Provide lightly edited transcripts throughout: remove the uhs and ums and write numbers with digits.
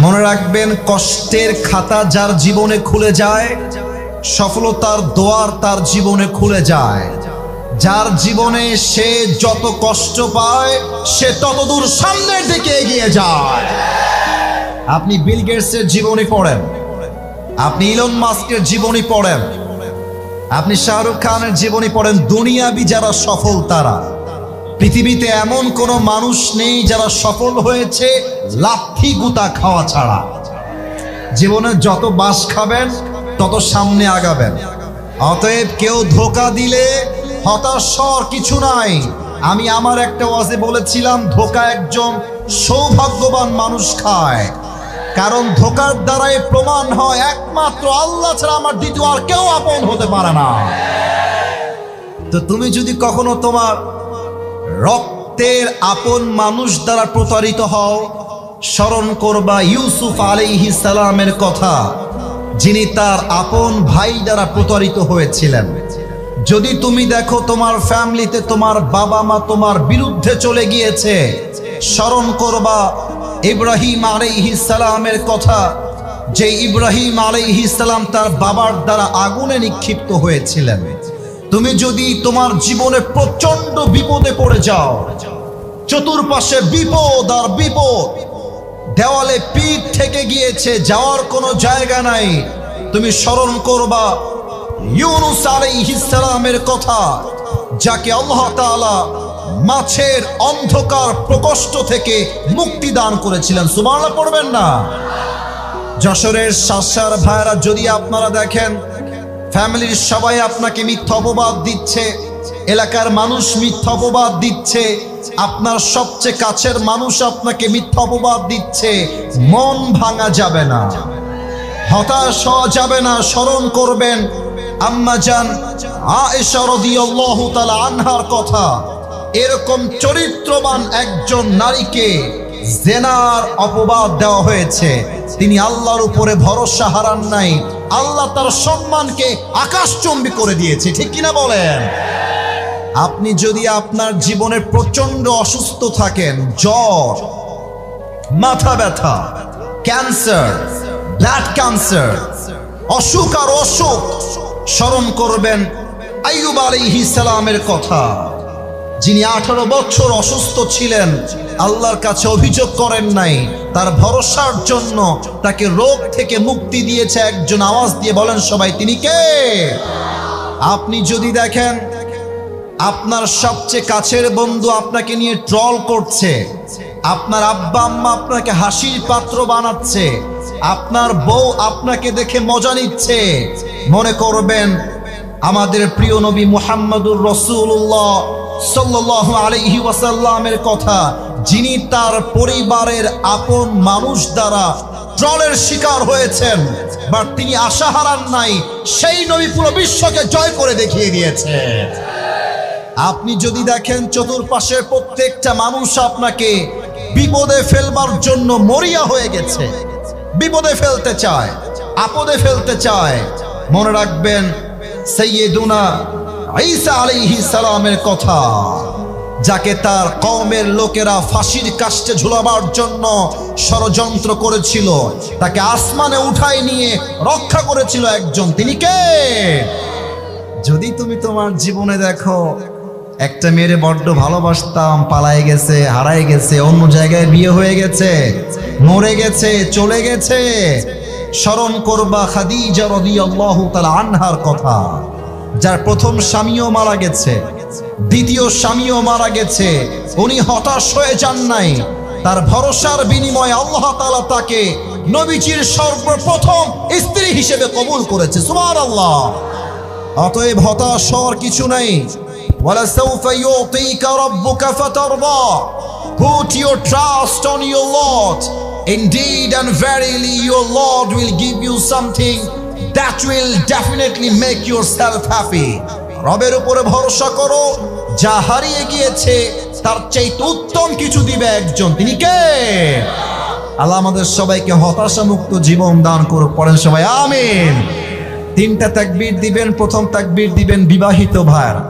মনে রাখবেন, কষ্টের খাতা যার জীবনে খুলে যায়, সফলতার দোয়ার তার জীবনে খুলে যায়। যার জীবনে সে যত কষ্ট পায় সে ততদূর সামনের দিকে এগিয়ে যায়। আপনি বিল গেটসের জীবনী পড়েন, আপনি ইলন মাস্কের জীবনী পড়েন, আপনি শাহরুখ খানের জীবনী পড়েন, দুনিয়াবি যারা সফল তারা, পৃথিবীতে এমন কোনো মানুষ নেই যারা সফল হয়েছে লাথি গুতা খাওয়া ছাড়া। জীবনে যত বাস খাবেন তত সামনে আগাবেন। অতএব কেউ ধোঁকা দিলে হতাশ হওয়ার কিছু নাই। আমি আমার একটা ওয়াজে বলেছিলাম, ধোঁকা একজন সৌভাগ্যবান মানুষ খায়, কারণ ধোঁকার দ্বারাই প্রমাণ হয় একমাত্র আল্লাহ ছাড়া আমার দ্বিতীয় আর কেউ আপন হতে পারে না। তো তুমি যদি কখনো তোমার রক্তের আপন মানুষ দ্বারা প্রতারিত হও, স্মরণ করবা ইউসুফ আলাইহিস সালামের কথা, যিনি তার আপন ভাই দ্বারা প্রতারিত হয়েছিলেন। যদি তুমি দেখো তোমার ফ্যামিলিতে তোমার বাবা মা তোমার বিরুদ্ধে চলে গিয়েছে, স্মরণ করবা ইব্রাহিম আলাইহিস সালামের কথা, যে ইব্রাহিম আলাইহিস সালাম তার বাবার দ্বারা আগুনে নিক্ষিপ্ত হয়েছিলেন। তুমি যদি তোমার জীবনে প্রচন্ড বিপদে পড়ে যাও, চতুর্পাশে বিপদ আর বিপদ, দেওয়ালে পিঠ থেকে গিয়েছে, যাওয়ার কোনো জায়গা নাই, তুমি স্মরণ করবা ইউনুস আলাইহিস সালামের কথা, যাকে আল্লাহ তাআলা মাছের অন্ধকার প্রকোষ্ঠ থেকে মুক্তি দান করেছিলেন। সুবহানাল্লাহ পড়বেন না? যশোরের শাসার ভাইরা, যদি আপনারা দেখেন ফ্যামিলির সবাই আপনাকে মিথ্যা অপবাদ দিচ্ছে, এলাকার মানুষ মিথ্যা অপবাদ দিচ্ছে, আপনার সবচেয়ে কাছের মানুষ আপনাকে মিথ্যা অপবাদ দিচ্ছে, মন ভাঙা যাবে না, হতাশ হওয়া যাবে না। স্মরণ করবেন আম্মা জান আয়েশা রাদিয়াল্লাহু তাআলা আনহার কথা। এরকম চরিত্রবান একজন নারীকে জেনার অপবাদ দেওয়া হয়েছে, তিনি আল্লাহর উপরে ভরসা হারান নাই, আল্লাহ তার সম্মানকে আকাশচুম্বী করে দিয়েছে। ঠিক কিনা বলেন? আপনি যদি আপনার জীবনে প্রচন্ড অসুস্থ থাকেন, জ্বর, মাথা ব্যথা, ক্যান্সার, ব্লাড ক্যান্সার, অসুখ আর অসুখ, স্মরণ করবেন আইয়ুব আলাইহিস সালামের কথা, যিনি 18 বছর অসুস্থ ছিলেন, আল্লাহর কাছে অভিযোগ করেন নাই, তার ভরসার জন্য তাকে রোগ থেকে মুক্তি দিয়েছে একজন। আওয়াজ দিয়ে বলেন সবাই, তিনি কে? আপনি যদি দেখেন আপনার সবচেয়ে কাছের বন্ধু আপনাকে নিয়ে ট্রল করছে, আপনার আব্বা আম্মা আপনাকে হাসির পাত্র বানাচ্ছে, আপনার বউ আপনাকে দেখে মজা নিচ্ছে, মনে করবেন আমাদের প্রিয় নবী মুহাম্মদুর রাসূলুল্লাহ সাল্লাল্লাহু আলাইহি ওয়াসাল্লামের কথা, যিনি তার পরিবারের আপন মানুষ দ্বারা ট্রলের শিকার হয়েছেন, বাট তিনি আশা হারান নাই, সেই নবী পুরো বিশ্বকে জয় করে দেখিয়ে দিয়েছে। আপনি যদি দেখেন চতুর্পাশের প্রত্যেকটা মানুষ আপনাকে বিপদে ফেলবার জন্য মরিয়া হয়ে গেছে, বিপদে ফেলতে চায়, আপদে ফেলতে চায়, মনে রাখবেন সাইয়্যিদুনা ঈসা আলাইহিস সালামের কথা, যাকে তার কওমের লোকেরা ফাঁসির কাস্টে ঝুলাবার জন্য ষড়যন্ত্র করেছিল, তাকে আসমানে উঠায় নিয়ে রক্ষা করেছিল একজন, তিনি কে? যদি তুমি তোমার জীবনে দেখো একটা মেয়েরে বড্ড ভালোবাসতাম, পালায় গেছে, হারায় গেছে, অন্য জায়গায় বিয়ে হয়ে গেছে, মরে গেছে, চলে গেছে, স্মরণ করবা খাদিজা রাদিয়াল্লাহু তাআলা আনহার কথা, যার প্রথম স্বামীও মারা গেছে, দ্বিতীয় স্বামীও মারা গেছে, উনি হতাশ হয়ে যান নাই, তার ভরসার বিনিময়ে আল্লাহ তাআলা তাকে নবীজির সর্বপ্রথম স্ত্রী হিসেবে কবুল করেছে। সুবহানাল্লাহ। অতএব হতাশ হওয়ার কিছু নাই। وَلَسَوْفَ يُعْطِيكَ رَبُّكَ فَتَرْضَى. Put your trust on your Lord. Indeed and verily your Lord will give you something that will definitely make yourself happy. রবের উপরে ভরসা করো, যা হারিয়ে গিয়েছে তার চাইতে উত্তম কিছু দিবে একজন, তিনি কে? আল্লাহ আমাদের সবাইকে হতাশা মুক্ত জীবন দান করুক। পড়েন সবাই আমিন। 3টা তাকবীর দিবেন। প্রথম তাকবীর দিবেন বিবাহিত ভাইরা,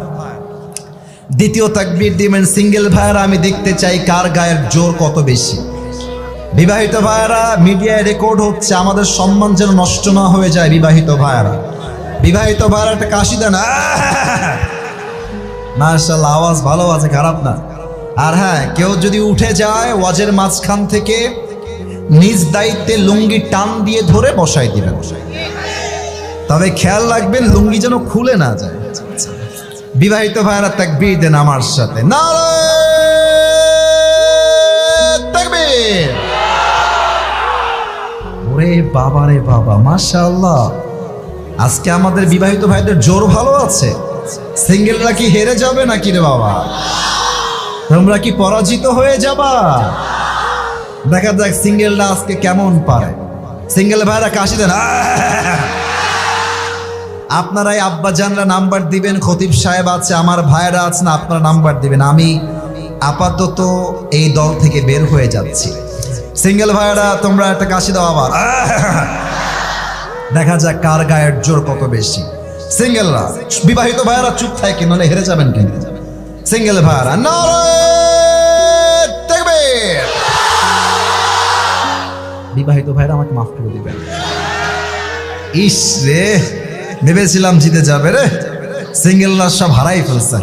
দ্বিতীয় তাকবীর দিবেন সিঙ্গেল ভাইরা। আমি দেখতে চাই কার গায়ের জোর কত বেশি। বিবাহিত ভাইয়েরা, মিডিয়ায় রেকর্ড হচ্ছে, আমাদের সম্মান যেন নষ্ট না হয়ে যায়। বিবাহিত ভাইয়েরা একটা কাশি দেন। মাশাআল্লাহ, আওয়াজ ভালো আছে, খারাপ না। আর হ্যাঁ, কেউ যদি উঠে যায় ওয়াজের মাঝখান থেকে, নিজ দায়িত্বে লুঙ্গি টান দিয়ে ধরে বসাই দিবেন। তবে খেয়াল রাখবেন লুঙ্গি যেন খুলে না যায়। বিবাহিত ভাইয়েরা তাকবীর দেন আমার সাথে, নারায়ে তাকবীর। ওরে বাবা রে বাবা, মাশাআল্লাহ, আজকে আমাদের বিবাহিত ভাইদের জোর ভালো আছে। সিঙ্গেলরা কি হেরে যাবে নাকি রে বাবা? তোমরা কি পরাজিত হয়ে যাবা? দেখা যাক সিঙ্গেলরা আজকে কেমন পারে। সিঙ্গেল ভাইরা কাশি দেন। আপনারাই আব্বা জানরা নাম্বার দিবেন, খতিব সাহেব আছে, আমার ভাইরা আছে না, আপনারা নাম্বার দিবেন। আমি আপাতত এই দল থেকে বের হয়ে যাচ্ছি। সিঙ্গেল ভাইরা তোমরা একটা কাশি দাও আবার। দেখা যাক কার গায়ের জোর কত বেশি। সিঙ্গেলরা, বিবাহিত ভাইরা চুপ থাকে, নলে হেরে যাবেন কেন? সিঙ্গেল ভাইরা নারায়ে তাকবীর। বিবাহিত ভাইরা আমাকে মাফ করে দিবেন। ইস রে, ভেবেছিলাম জিতে যাবে রে, সিঙ্গেলরা সব হারাই ফেলছে।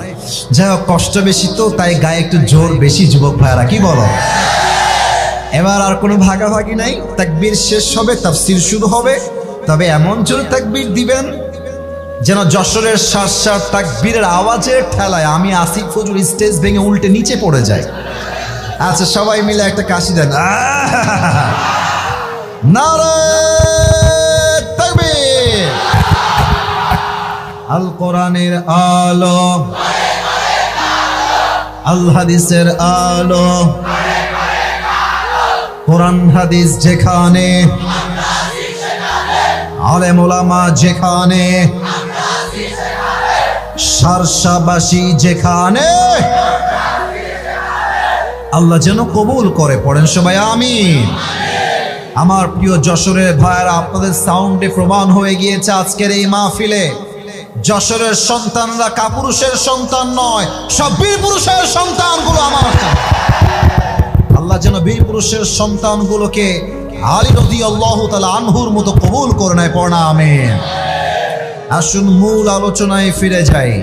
যাই হোক, কষ্ট বেশি তো, তাই গায়ে একটু জোর বেশি। যুবক ভাইরা কি বলো? এবার আর কোনো ভাগাভাগি নাই, তাকবীর শেষ হবে, তাফসীর শুরু হবে। তবে এমন জোরে তাকবীর দিবেন যেন যশোরের শাঁস তাকবীরের আওয়াজের ঠেলায় আমি আসিফ ফজুর স্টেজ ভেঙে উল্টে নিচে পড়ে যাই। আচ্ছা, সবাই মিলে একটা কাশি দেন। নারায়ে তাকবীর। আল কোরআনের আলো, আল হাদিসের আলো, কোরআন হাদিস যেখানে, আলেম ওলামা যেখানে, শার্শাবাসী যেখানে, আল্লাহ যেন কবুল করে। পড়েন সবাই আমিন। আমার প্রিয় যশোরের ভাইয়েরা, আপনাদের সাউন্ডে প্রমাণ হয়ে গিয়েছে আজকের এই মাহফিলে যশোরের সন্তানরা কাপুরুষের সন্তান নয়, সব বীর পুরুষের সন্তানগুলো আমার। আল্লাহ যেন বীর পুরুষের সন্তানগুলোকে আলী রাদিয়াল্লাহু তাআলা আনহুর মতো কবুল করে নেয়। পড়না আমিন। আসুন মূল আলোচনায় ফিরে যাই।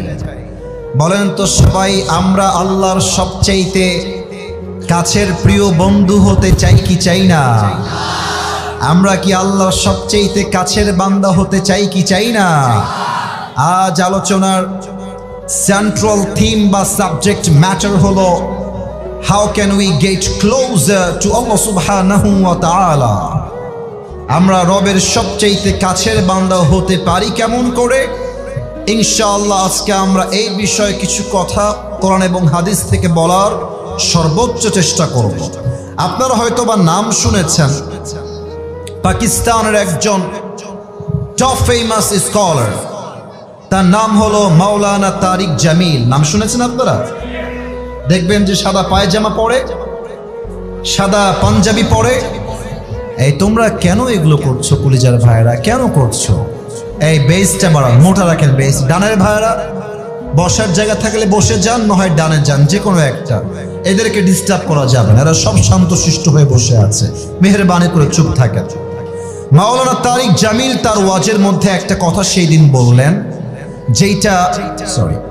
বলেন তো সবাই, আমরা আল্লাহর সবচাইতে কাছের প্রিয় বন্ধু হতে চাই কি চাই না? আমরা কি আল্লাহর সবচাইতে কাছের বান্দা হতে চাই কি চাই না? আজ আলোচনার সেন্ট্রাল থিম বা সাবজেক্ট ম্যাটার হলো how can we get closer to Allah সুবহানাহু ওয়া তাআলা। আমরা রবের সবচাইতে কাছের বান্দা হতে পারি কেমন করে? ইনশাআল্লাহ আজকে আমরা এই বিষয়ে কিছু কথা কোরআন এবং হাদিস থেকে বলার সর্বোচ্চ চেষ্টা করব। আপনারা হয়তোবা নাম শুনেছেন, পাকিস্তানের একজন টপ ফেমাস স্কলার, তার নাম হলো মাওলানা তারিক জামিল। নাম শুনেছেন আপনারা? দেখবেন যে সাদা পায়জামা পরে, সাদা পাঞ্জাবি পরে। এই তোমরা কেন এগুলো করছো কলিজার ভাইরা, কেন করছো? এই বেসটা বাড়ান, মোটা রাখেন বেস। ডানের ভাইরা বসার জায়গা থাকলে বসে যান, নয় ডানে যান, যে কোনো একটা। এদেরকে ডিস্টার্ব করা যাবে না, এরা সব শান্তশিষ্ট হয়ে বসে আছে। মেহেরবানি করে চুপ থাকেন। মাওলানা তারিক জামিল তার ওয়াজের মধ্যে একটা কথা সেই দিন বললেন, যেটা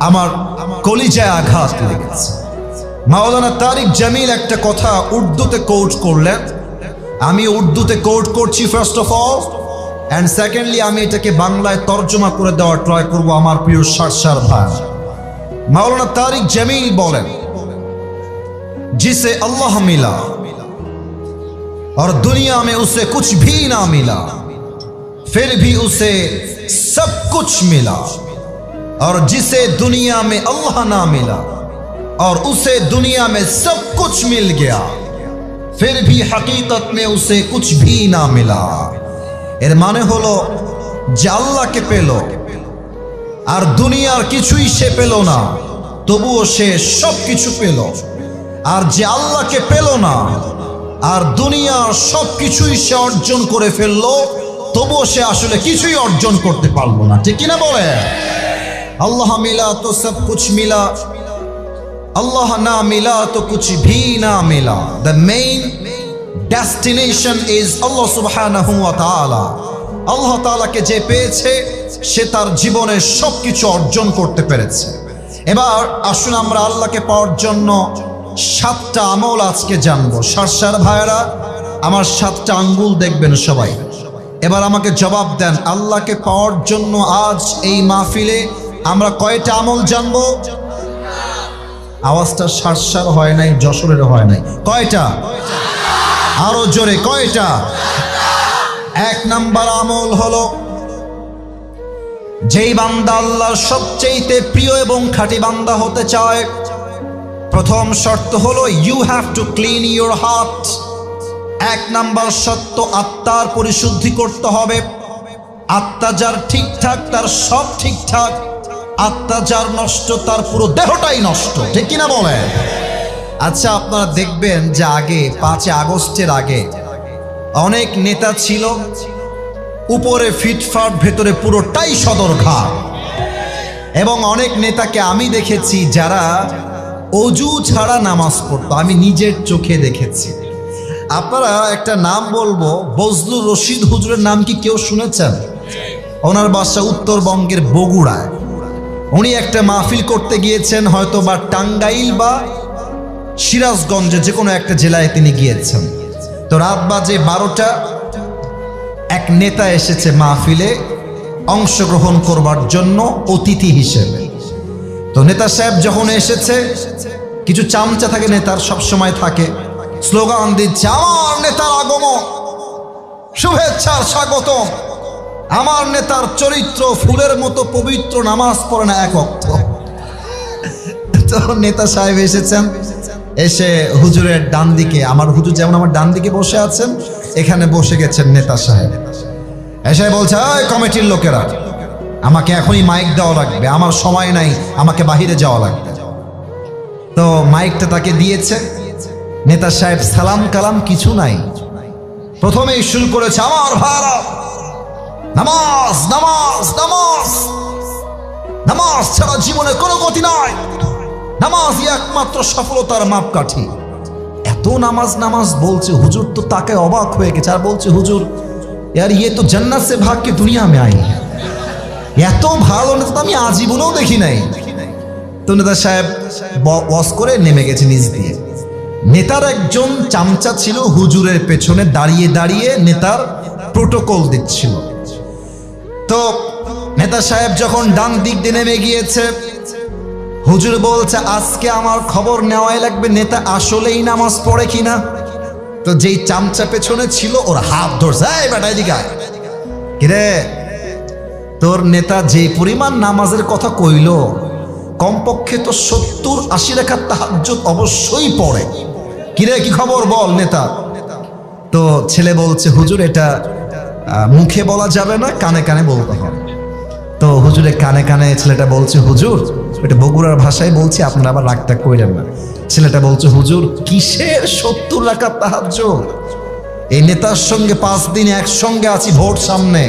আমার কলিজায় আঘাত লেগেছে। মাওলানা তারিক জামিল একটা কথা উর্দুতে কোট করলেন। আমি উর্দুতে কোট করছি first of all, and secondly আমি এটাকে বাংলায় তর্জমা করে দেওয়ার ট্রাই করবো আমার প্রিয় শার্শার ভাই। মাওলানা তারিক জামিল বলেন, जिसे अल्लाह मिला और दुनिया में उसे कुछ भी ना मिला, फिर भी उसे सब कुछ मिला, और जिसे दुनिया में अल्लाह ना मिला और उसे दुनिया में सब कुछ मिल गया, फिर भी हकीकत में उसे कुछ भी ना मिला। এর মানে হলো যে আল্লাহকে পেল আর দুনিয়ার কিছুই সে পেল না, তবুও সে সব কিছু পেল। আর যে আল্লাহকে পেল না আর দুনিয়ার সব কিছুই সে অর্জন করে ফেললো, তবুও সে আসলে কিছুই অর্জন করতে পারলো না। ঠিক কিনা বলে? আল্লাহ মিলা তো সব কুছ মিলা, আল্লাহ না মিলা তো কুছ ভি না মিলা। দ্য মেইন ডেস্টিনেশন ইজ আল্লাহ সুবহানাহু ওয়া তাআলা। আল্লাহ তাআলাকে যে পেয়েছে সে তার জীবনে সবকিছু অর্জন করতে পেরেছে। এবার আসুন আমরা আল্লাহকে পাওয়ার জন্য 7টা আমল আজকে জানবো। সারসার ভাইরা আমার 7টা আঙ্গুল দেখবেন সবাই। এবার আমাকে জবাব দেন, আল্লাহকে পাওয়ার জন্য আজ এই মাহফিলে আমরা কয়টা আমল জানবো? আওয়াজটা সারসার হয় নাই, যশোরের হয় নাই। কয়টা? আরো জোরে, কয়টা? 1 নাম্বার আমল হলো, যেই বান্দা আল্লাহর সবচেয়ে প্রিয় এবং খাঁটি বান্দা হতে চায়, প্রথম শর্ত হলো you have to clean your heart. 1 number শর্ত, আত্মার পরিশুদ্ধি করতে হবে। আত্মা যার ঠিকঠাক তার সব ঠিকঠাক, আত্মা যার নষ্ট তার পুরো দেহটাই নষ্ট, ঠিক কিনা বলেন? আচ্ছা, আপনারা দেখবেন যে আগে 5 আগস্টের আগে অনেক নেতা ছিল, উপরে ফিটফাট, ভেতরে পুরোটাই সদরঘাট। এবং অনেক নেতাকে আমি দেখেছি যারা অজু ছাড়া নামাজ পড়তো, আমি নিজের চোখে দেখেছি। আপনারা একটা নাম বলবো, বজলুর রশিদ হুজুরের নাম কি কেউ শুনেছেন? ওনার বাসা উত্তরবঙ্গের বগুড়ায়। উনি একটা মাহফিল করতে গিয়েছেন, হয়তো বা টাঙ্গাইল বা সিরাজগঞ্জে যে কোনো একটা জেলায় তিনি গিয়েছেন। তো রাত বাজে 12টা, এক নেতা এসেছে মাহফিলে অংশগ্রহণ করবার জন্য অতিথি হিসেবে। তো নেতা সাহেব যখন এসেছে, কিছু চামচা থাকে নেতার, সব সময় থাকে, স্লোগান দিচ্ছে, আমার নেতার আগমন, শুভেচ্ছার স্বাগত, আমার নেতার চরিত্র ফুলের মতো পবিত্র, নামাজ পড়ে না এক ওয়াক্ত। তো নেতা সাহেব এসেছেন, এসে হুজুরের ডান দিকে, আমার হুজুর যেমন আমার ডান দিকে বসে আছেন, এখানে বসে গেছেন নেতা সাহেব। এসে বলছে, ওই কমিটির লোকেরা, আমাকে এখনই মাইক দেওয়া লাগবে, আমার সময় নাই, আমাকে বাহিরে যাওয়া লাগবে। তো মাইকটা তাকে দিয়েছে। নেতা সাহেব সালাম কালাম কিছু নাই, প্রথমেই শুরু করেছে, আমার ভাইরা, নামাজ নামাজ নামাজ, নামাজ ছাড়া জীবনে কোনো গতি নাই, নামাজই একমাত্র সফলতার মাপকাঠি। এত নামাজ নামাজ বলছে, হুজুর তো তাকে অবাক হয়ে গেছে, আর বলছে, হুজুর यार ये तो जन्नत से भाग के दुनिया में आई है, এত ভালো নেতা তো আমি আজীবনেও দেখি নাই। তো নেতা সাহেব ওয়াজ করে নেমে গেছে নিজ দিয়ে। নেতার একজন চামচা ছিল হুজুরের পেছনে দাঁড়িয়ে দাঁড়িয়ে নেতার প্রোটোকল দিচ্ছিল। তো নেতা সাহেব যখন ডান দিক দিয়ে নেমে গিয়েছে, হুজুর বলছে, আজকে আমার খবর নেওয়াই লাগবে নেতা আসলেই নামাজ পড়ে কিনা। তো যেই চামচা পেছনে ছিল ওর হাত ধরছে, এই বেটা এদিকে আয়। কিরে, তোর নেতা যে পরিমাণ নামাজের কথা কইল, কমপক্ষে তো 70-80 রাকাত তাহাজ্জুদ অবশ্যই পড়ে। কিরে, কি খবর বল নেতা। তো ছেলে বলছে, হুজুর এটা মুখে বলা যাবে না, কানে কানে বলতে হবে। তো হুজুরের কানে কানে ছেলেটা বলছে, হুজুর, এটা বগুড়ার ভাষায় বলছি, আপনারা আবার রাগটা কইলেন না। ছেলেটা বলছে, হুজুর কিসের 70 রাকাত তাহাজ্জুদ? এই নেতার সঙ্গে 5 দিন একসঙ্গে আছি, ভোট সামনে,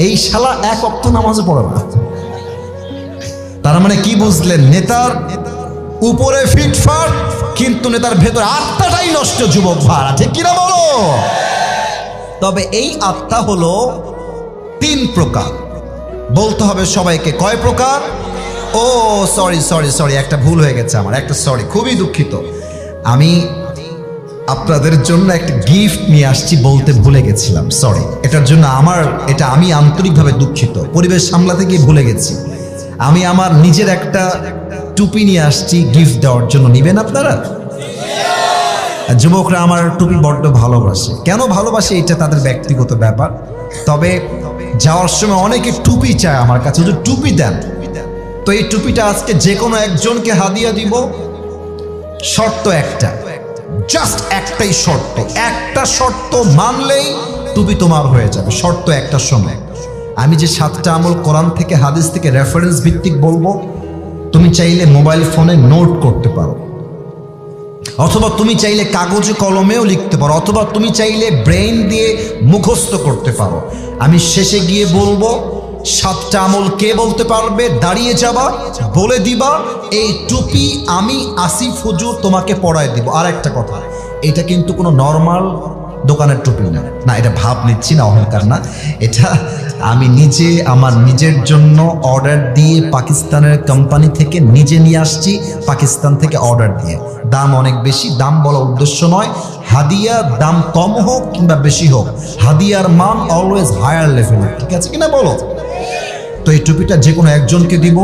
এই শালা এক ওয়াক্ত নামাজে পড়ে না। তার মানে কি বুঝলেন? নেতার উপরে ফিটফাট, কিন্তু নেতার ভেতরে আত্মাটাই নষ্ট। যুবক ভাড়া, ঠিক কিনা বলো? তবে এই আত্মা হলো 3 প্রকার। বলতে হবে সবাইকে, কয় প্রকার? ও সরি সরি সরি, একটা ভুল হয়ে গেছে আমার, একটা সরি, খুবই দুঃখিত। আমি আপনাদের জন্য একটা গিফট নিয়ে আসছি, বলতে ভুলে গেছিলাম, সরি। এটার জন্য আমি আন্তরিকভাবে দুঃখিত, পরিবেশ সামলাতে গিয়ে ভুলে গেছি। আমি আমার নিজের একটা টুপি নিয়ে আসছি গিফট দেওয়ার জন্য, নিবেন আপনারা? যুবকরা আমার টুপি বড্ড ভালোবাসে। কেন ভালোবাসে এটা তাদের ব্যক্তিগত ব্যাপার। তবে যাওয়ার সময় অনেকে টুপি চায় আমার কাছে, যদি টুপি দেন। তো এই টুপিটা আজকে যে কোনো একজনকে হাদিয়া দিব। শর্ত একটা, জাস্ট একটাই শর্ত, একটা শর্ত মানলেই টুপি তোমার হয়ে যাবে। শর্ত একটা, সময় আমি যে 7টা আমল কোরআন থেকে হাদিস থেকে রেফারেন্স ভিত্তিক বলবো, তুমি চাইলে মোবাইল ফোনে নোট করতে পারো, অথবা তুমি চাইলে কাগজে কলমেও লিখতে পারো, অথবা তুমি চাইলে ব্রেইন দিয়ে মুখস্থ করতে পারো। আমি শেষে গিয়ে বলবো 7টা আমল কে বলতে পারবে, দাঁড়িয়ে যাবা, বলে দিবা, এই টুপি আমি আসিফ হুজুর তোমাকে পড়ায় দিব। আর একটা কথা, এটা কিন্তু কোনো নর্মাল দোকানের টুপি না, না এটা ভাব নিচ্ছি না, অহংকার না, এটা আমি নিজে আমার নিজের জন্য অর্ডার দিয়ে পাকিস্তানের কোম্পানি থেকে নিজে নিয়ে আসছি, পাকিস্তান থেকে অর্ডার দিয়ে। দাম অনেক বেশি, দাম বলা উদ্দেশ্য নয়, হাদিয়া দাম কম হোক কিংবা বেশি হোক, হাদিয়ার মান অলওয়েজ হায়ার লেভেলের, ঠিক আছে কিনা বলো? তো এই টুপিটা যে কোনো একজনকে দিব।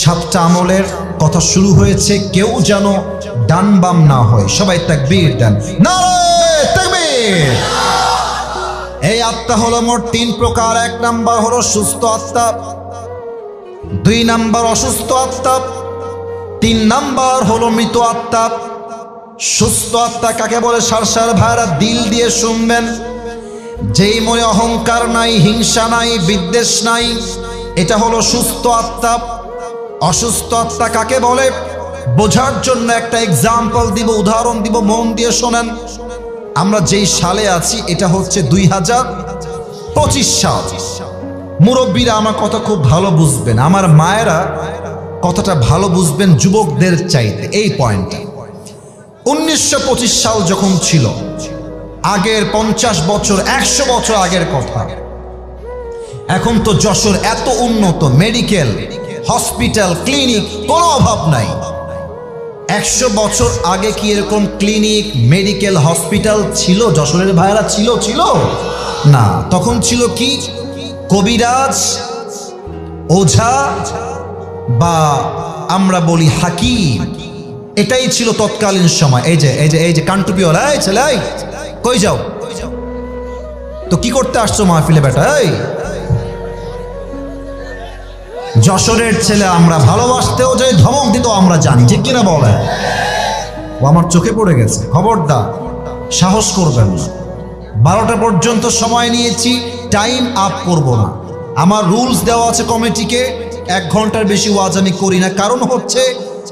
7টা আমলের কথা শুরু হয়েছে, কেউ যেন ডান বাম না হয়, সবাই তাকবীর দেন, নারে তাকবীর। এই আত্মা হলো মোট 3 প্রকার। 1 নাম্বার হলো সুস্থ আত্মা, 2 নাম্বার অসুস্থ আত্মা, 3 নাম্বার হলো মৃত আত্মা। সুস্থ আত্মা কাকে বলে সারসার ভাইরা দিল দিয়ে শুনবেন, যেই মনে অহংকার নাই, হিংসা নাই, বিদ্বেষ নাই, এটা হলো সুস্থ আত্মা। অসুস্থ আত্মা কাকে বলে বোঝার জন্য একটা এক্সাম্পল দিব, উদাহরণ দিব, মন দিয়ে শোনেন। আমরা যেই সালে আছি এটা হচ্ছে 2025 সাল। মুরব্বীরা আমার কথা খুব ভালো বুঝবেন, আমার মায়েরা কথাটা ভালো বুঝবেন যুবকদের চাইতে। এই পয়েন্টটা 1925 সাল যখন ছিল, আগের 50 বছর 100 বছর আগের কথা। এখন তো যশোর এত উন্নত, মেডিকেল হসপিটাল ক্লিনিক কোনো অভাব নাই। 100 বছর আগে কি এরকম ক্লিনিক মেডিকেল হসপিটাল ছিল যশোরের ভাইরা? ছিল না। তখন ছিল কি কবিরাজ, ওঝা বা আমরা বলি হাকিম, এটাই ছিল তৎকালীন সময়। এই যে কানটুপিওয়ালা, এই ছেলে কই যাও? তো কি করতে আসছো মাহফিলে বেটা? এই যশোরের ছেলে আমরা, ভালোবাসতেও যে ধমক দিত আমরা জানি, ঠিক কিনা বলে? ও আমার চোখে পড়ে গেছে, খবরদার সাহস করবেন না। 12টা পর্যন্ত সময় নিয়েছি, টাইম আপ করব না। আমার রুলস দেওয়া আছে কমিটিকে, 1 ঘন্টার বেশি ওয়াজ আমি করি না, কারণ হচ্ছে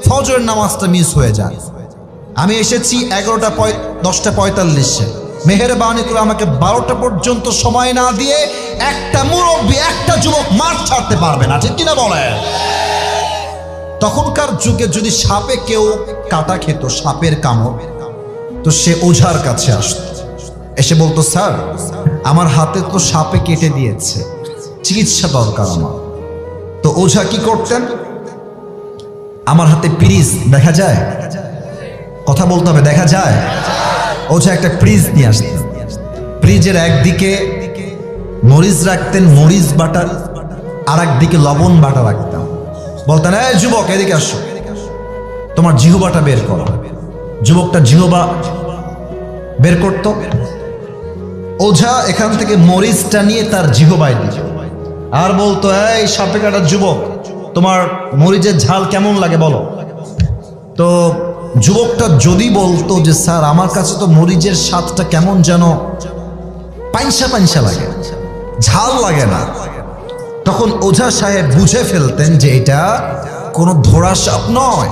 ফজরের নামাজটা মিস হয়ে যায়। আমি এসেছি 10:45-এ, মেহেরবানি করে আমাকে 12টা পর্যন্ত সময় না দিয়ে একটা মুরব্বী, একটা যুবক মাঠ ছাড়তে পারবে না, ঠিক কিনা বলে? তখনকার যুগে যদি সাপে কেউ কাটা খেত, সাপের কামড়, তো সে ওঝার কাছে আসতো, এসে বলতো স্যার আমার হাতে তো সাপে কেটে দিয়েছে, চিকিৎসা দরকার আমার। তো ওঝা কি করতেন? আমার হাতে পিরিচ দেখা যায়, কথা বলতে হবে, দেখা যায়। ওঝা একটা ফ্রিজ নিয়ে আসতেন, ফ্রিজের একদিকে মরিচ রাখতেন, মরিচ বাটা, আর একদিকে লবণ বাটা রাখতাম। বলতেন এই যুবক এদিকে আসো, তোমার জিহ্বাটা বের করো। যুবকটা জিহ্বা বের করত, ওঝা এখান থেকে মরিচটা নিয়ে তার জিহ্বায় দিত, আর বলতো এই সাপে কাটার যুবক, তোমার মরিচের ঝাল কেমন লাগে বলো। তো যুবকটা যদি বলতো যে স্যার আমার কাছে তো মরিচের স্বাদটা কেমন যেন পাইনসা লাগে, ঝাল লাগে না, তখন ওঝা সাহেব বুঝে ফেলতেন যে এটা কোনো ধরা সাপ নয়,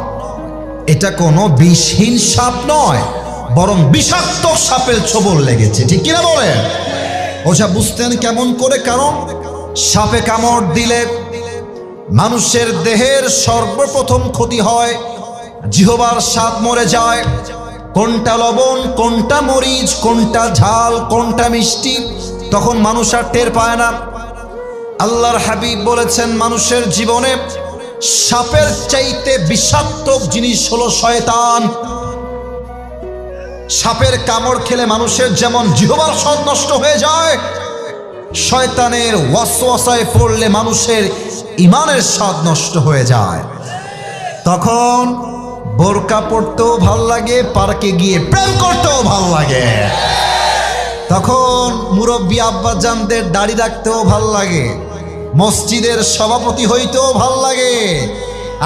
এটা কোনো বিষহীন সাপ নয়, বরং বিষাক্ত সাপের ছোবল লেগেছে, ঠিক কিনা বলেন? ওঝা বুঝতেন কেমন করে, কারণ সাপে কামড় দিলে মানুষের দেহের সর্বপ্রথম ক্ষতি হয়, জিহ্বার স্বাদ মরে যায়। কোনটা লবণ, কোনটা মরিচ, কোনটা ঝাল, কোনটা মিষ্টি, তখন মানুষ আর টের পায় না। আল্লাহর হাবিব বলেছেন মানুষের জীবনে সাপের চাইতে বিষাক্ত জিনিস হলো শয়তান। সাপের কামড় খেলে মানুষের যেমন জিহ্বার স্বাদ নষ্ট হয়ে যায়, শয়তানের ওয়াসওয়াসায় পড়লে মানুষের ঈমানের স্বাদ নষ্ট হয়ে যায়। তখন বোরকা পড়তেও ভাল লাগে, পার্কে গিয়ে প্রেম করতেও ভাল লাগে, তখন মুরব্বী আব্বাজানদের দাড়ি রাখতেও ভাল লাগে, মসজিদের সভাপতি হইতেও ভাল লাগে,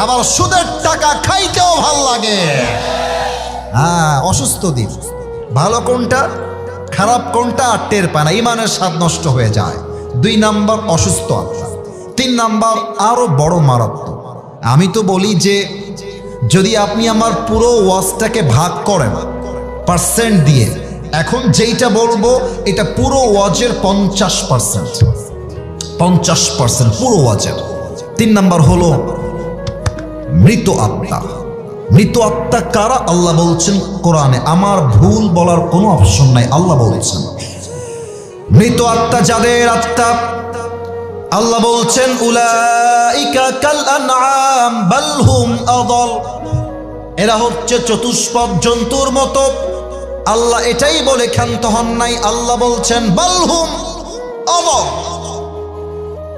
আবার সুদের টাকা খাইতেও ভাল লাগে। হ্যাঁ, অসুস্থ দিন, ভালো কোনটা খারাপ কোনটা আর টের পায় না, ঈমানের স্বাদ নষ্ট হয়ে যায়। 2 নাম্বার অসুস্থ আত্মা। 3 নাম্বার আরো বড় মারাত্মক। আমি তো বলি যে যদি আপনি আমার পুরো ওয়াজটাকে ভাগ করেন পার্সেন্ট দিয়ে, এখন যেইটা বলবো এটা পুরো ওয়াজের 50% পুরো ওয়াজের। 3 নাম্বার হলো মৃত আত্মা। মৃত আত্মা কারা? আল্লাহ বলছেন কোরআনে, আমার ভুল বলার কোনো অপশন নাই। আল্লাহ বলছেন মৃত আত্মা যাদের আত্মা, আল্লাহ বলছেন উলাইকা কাল আনআম বাল হুম আযাল, এরা হচ্ছে চতুষ্পদ জন্তুর মতো। আল্লাহ এটাই বলে ক্ষান্ত হন নাই। আল্লাহ বলছেন বাল হুম আযাল,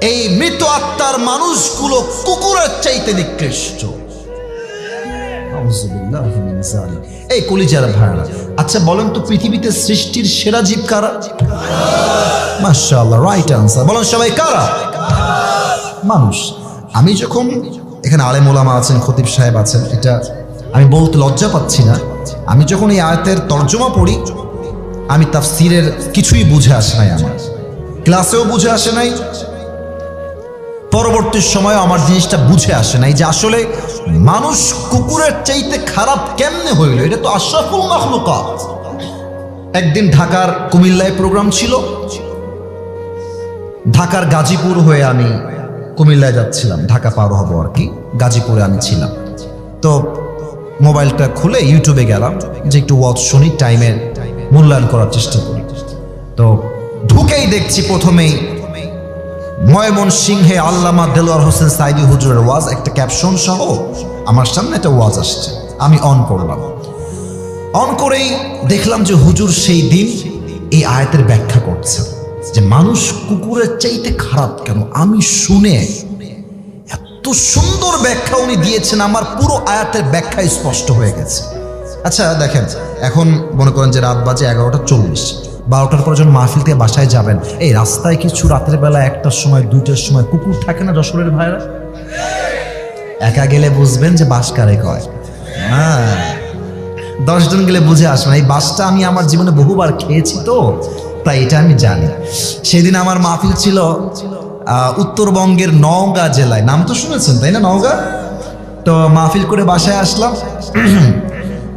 এই মৃত আত্মার মানুষগুলো কুকুরের চাইতে নিকৃষ্ট। এই কলিজার ভাইরা, আচ্ছা বলেন তো পৃথিবীতে সৃষ্টির সেরা জীব কারা? মাশাআল্লাহ, রাইট আনসার। বলেন সবাই কারা? মানুষ। আমি যখন এখানে আলেম ওলামা আছেন, খতিব সাহেব আছেন, এটা আমি বলতে লজ্জা পাচ্ছি না, আমি যখন এই আয়াতের তর্জমা পড়ি, আমি তাফসীরের কিছুই বুঝে আসে নাই, আমার ক্লাসেও বুঝে আসে নাই, পরবর্তী সময়ে আমার জিনিসটা বুঝে আসে নাই যে আসলে মানুষ কুকুরের চাইতে খারাপ কেমনে হইল। এটা তো আশরাফুল মাখলুকাত। একদিন ঢাকার কুমিল্লায় প্রোগ্রাম ছিল, ঢাকার গাজীপুর হয়ে আমি কুমিল্লায় যাচ্ছিলাম, ঢাকা পার হবো আর কি, গাজীপুরে আমি ছিলাম। তো মোবাইলটা খুলে ইউটিউবে গেলাম যে একটু ওয়াজ শুনি, টাইমের মূল্যায়ন করার চেষ্টা করি। তো ঢুকেই দেখছি প্রথমেই ময়মনসিংহে আল্লামা দেলোয়ার হোসেন সাইদি হুজুরের ওয়াজ, একটা ক্যাপশন সহ আমার সামনে একটা ওয়াজ আসছে। আমি অন করলাম, অন করেই দেখলাম যে হুজুর সেই দিন এই আয়াতের ব্যাখ্যা করছে যে মানুষ কুকুরের চাইতে খারাপ কেন। আমি শুনে এত সুন্দর ব্যাখ্যা উনি দিয়েছেন, আমার পুরো আয়াতের ব্যাখ্যা স্পষ্ট হয়ে গেছে। আচ্ছা দেখেন, এখন মনে করেন যে রাত বাজে 11:40, 12টার পর যখন মাহফিল থেকে বাসায় যাবেন, এই রাস্তায় কিছু রাতের বেলা 1টার সময় 2টার সময় কুকুর থাকে না যশোরের ভাইরা? একা গেলে বুঝবেন যে বাস কারে কয়। হ্যাঁ, 10 জন গেলে বুঝে আসবেন। এই বাসটা আমি আমার জীবনে বহুবার খেয়েছি, তো তাই এটা আমি জানি। সেদিন আমার মাহফিল ছিল উত্তরবঙ্গের নওগাঁ জেলায়, নাম তো শুনেছেন তাই না, নওগাঁ। তো মাহফিল করে বাসায় আসলাম,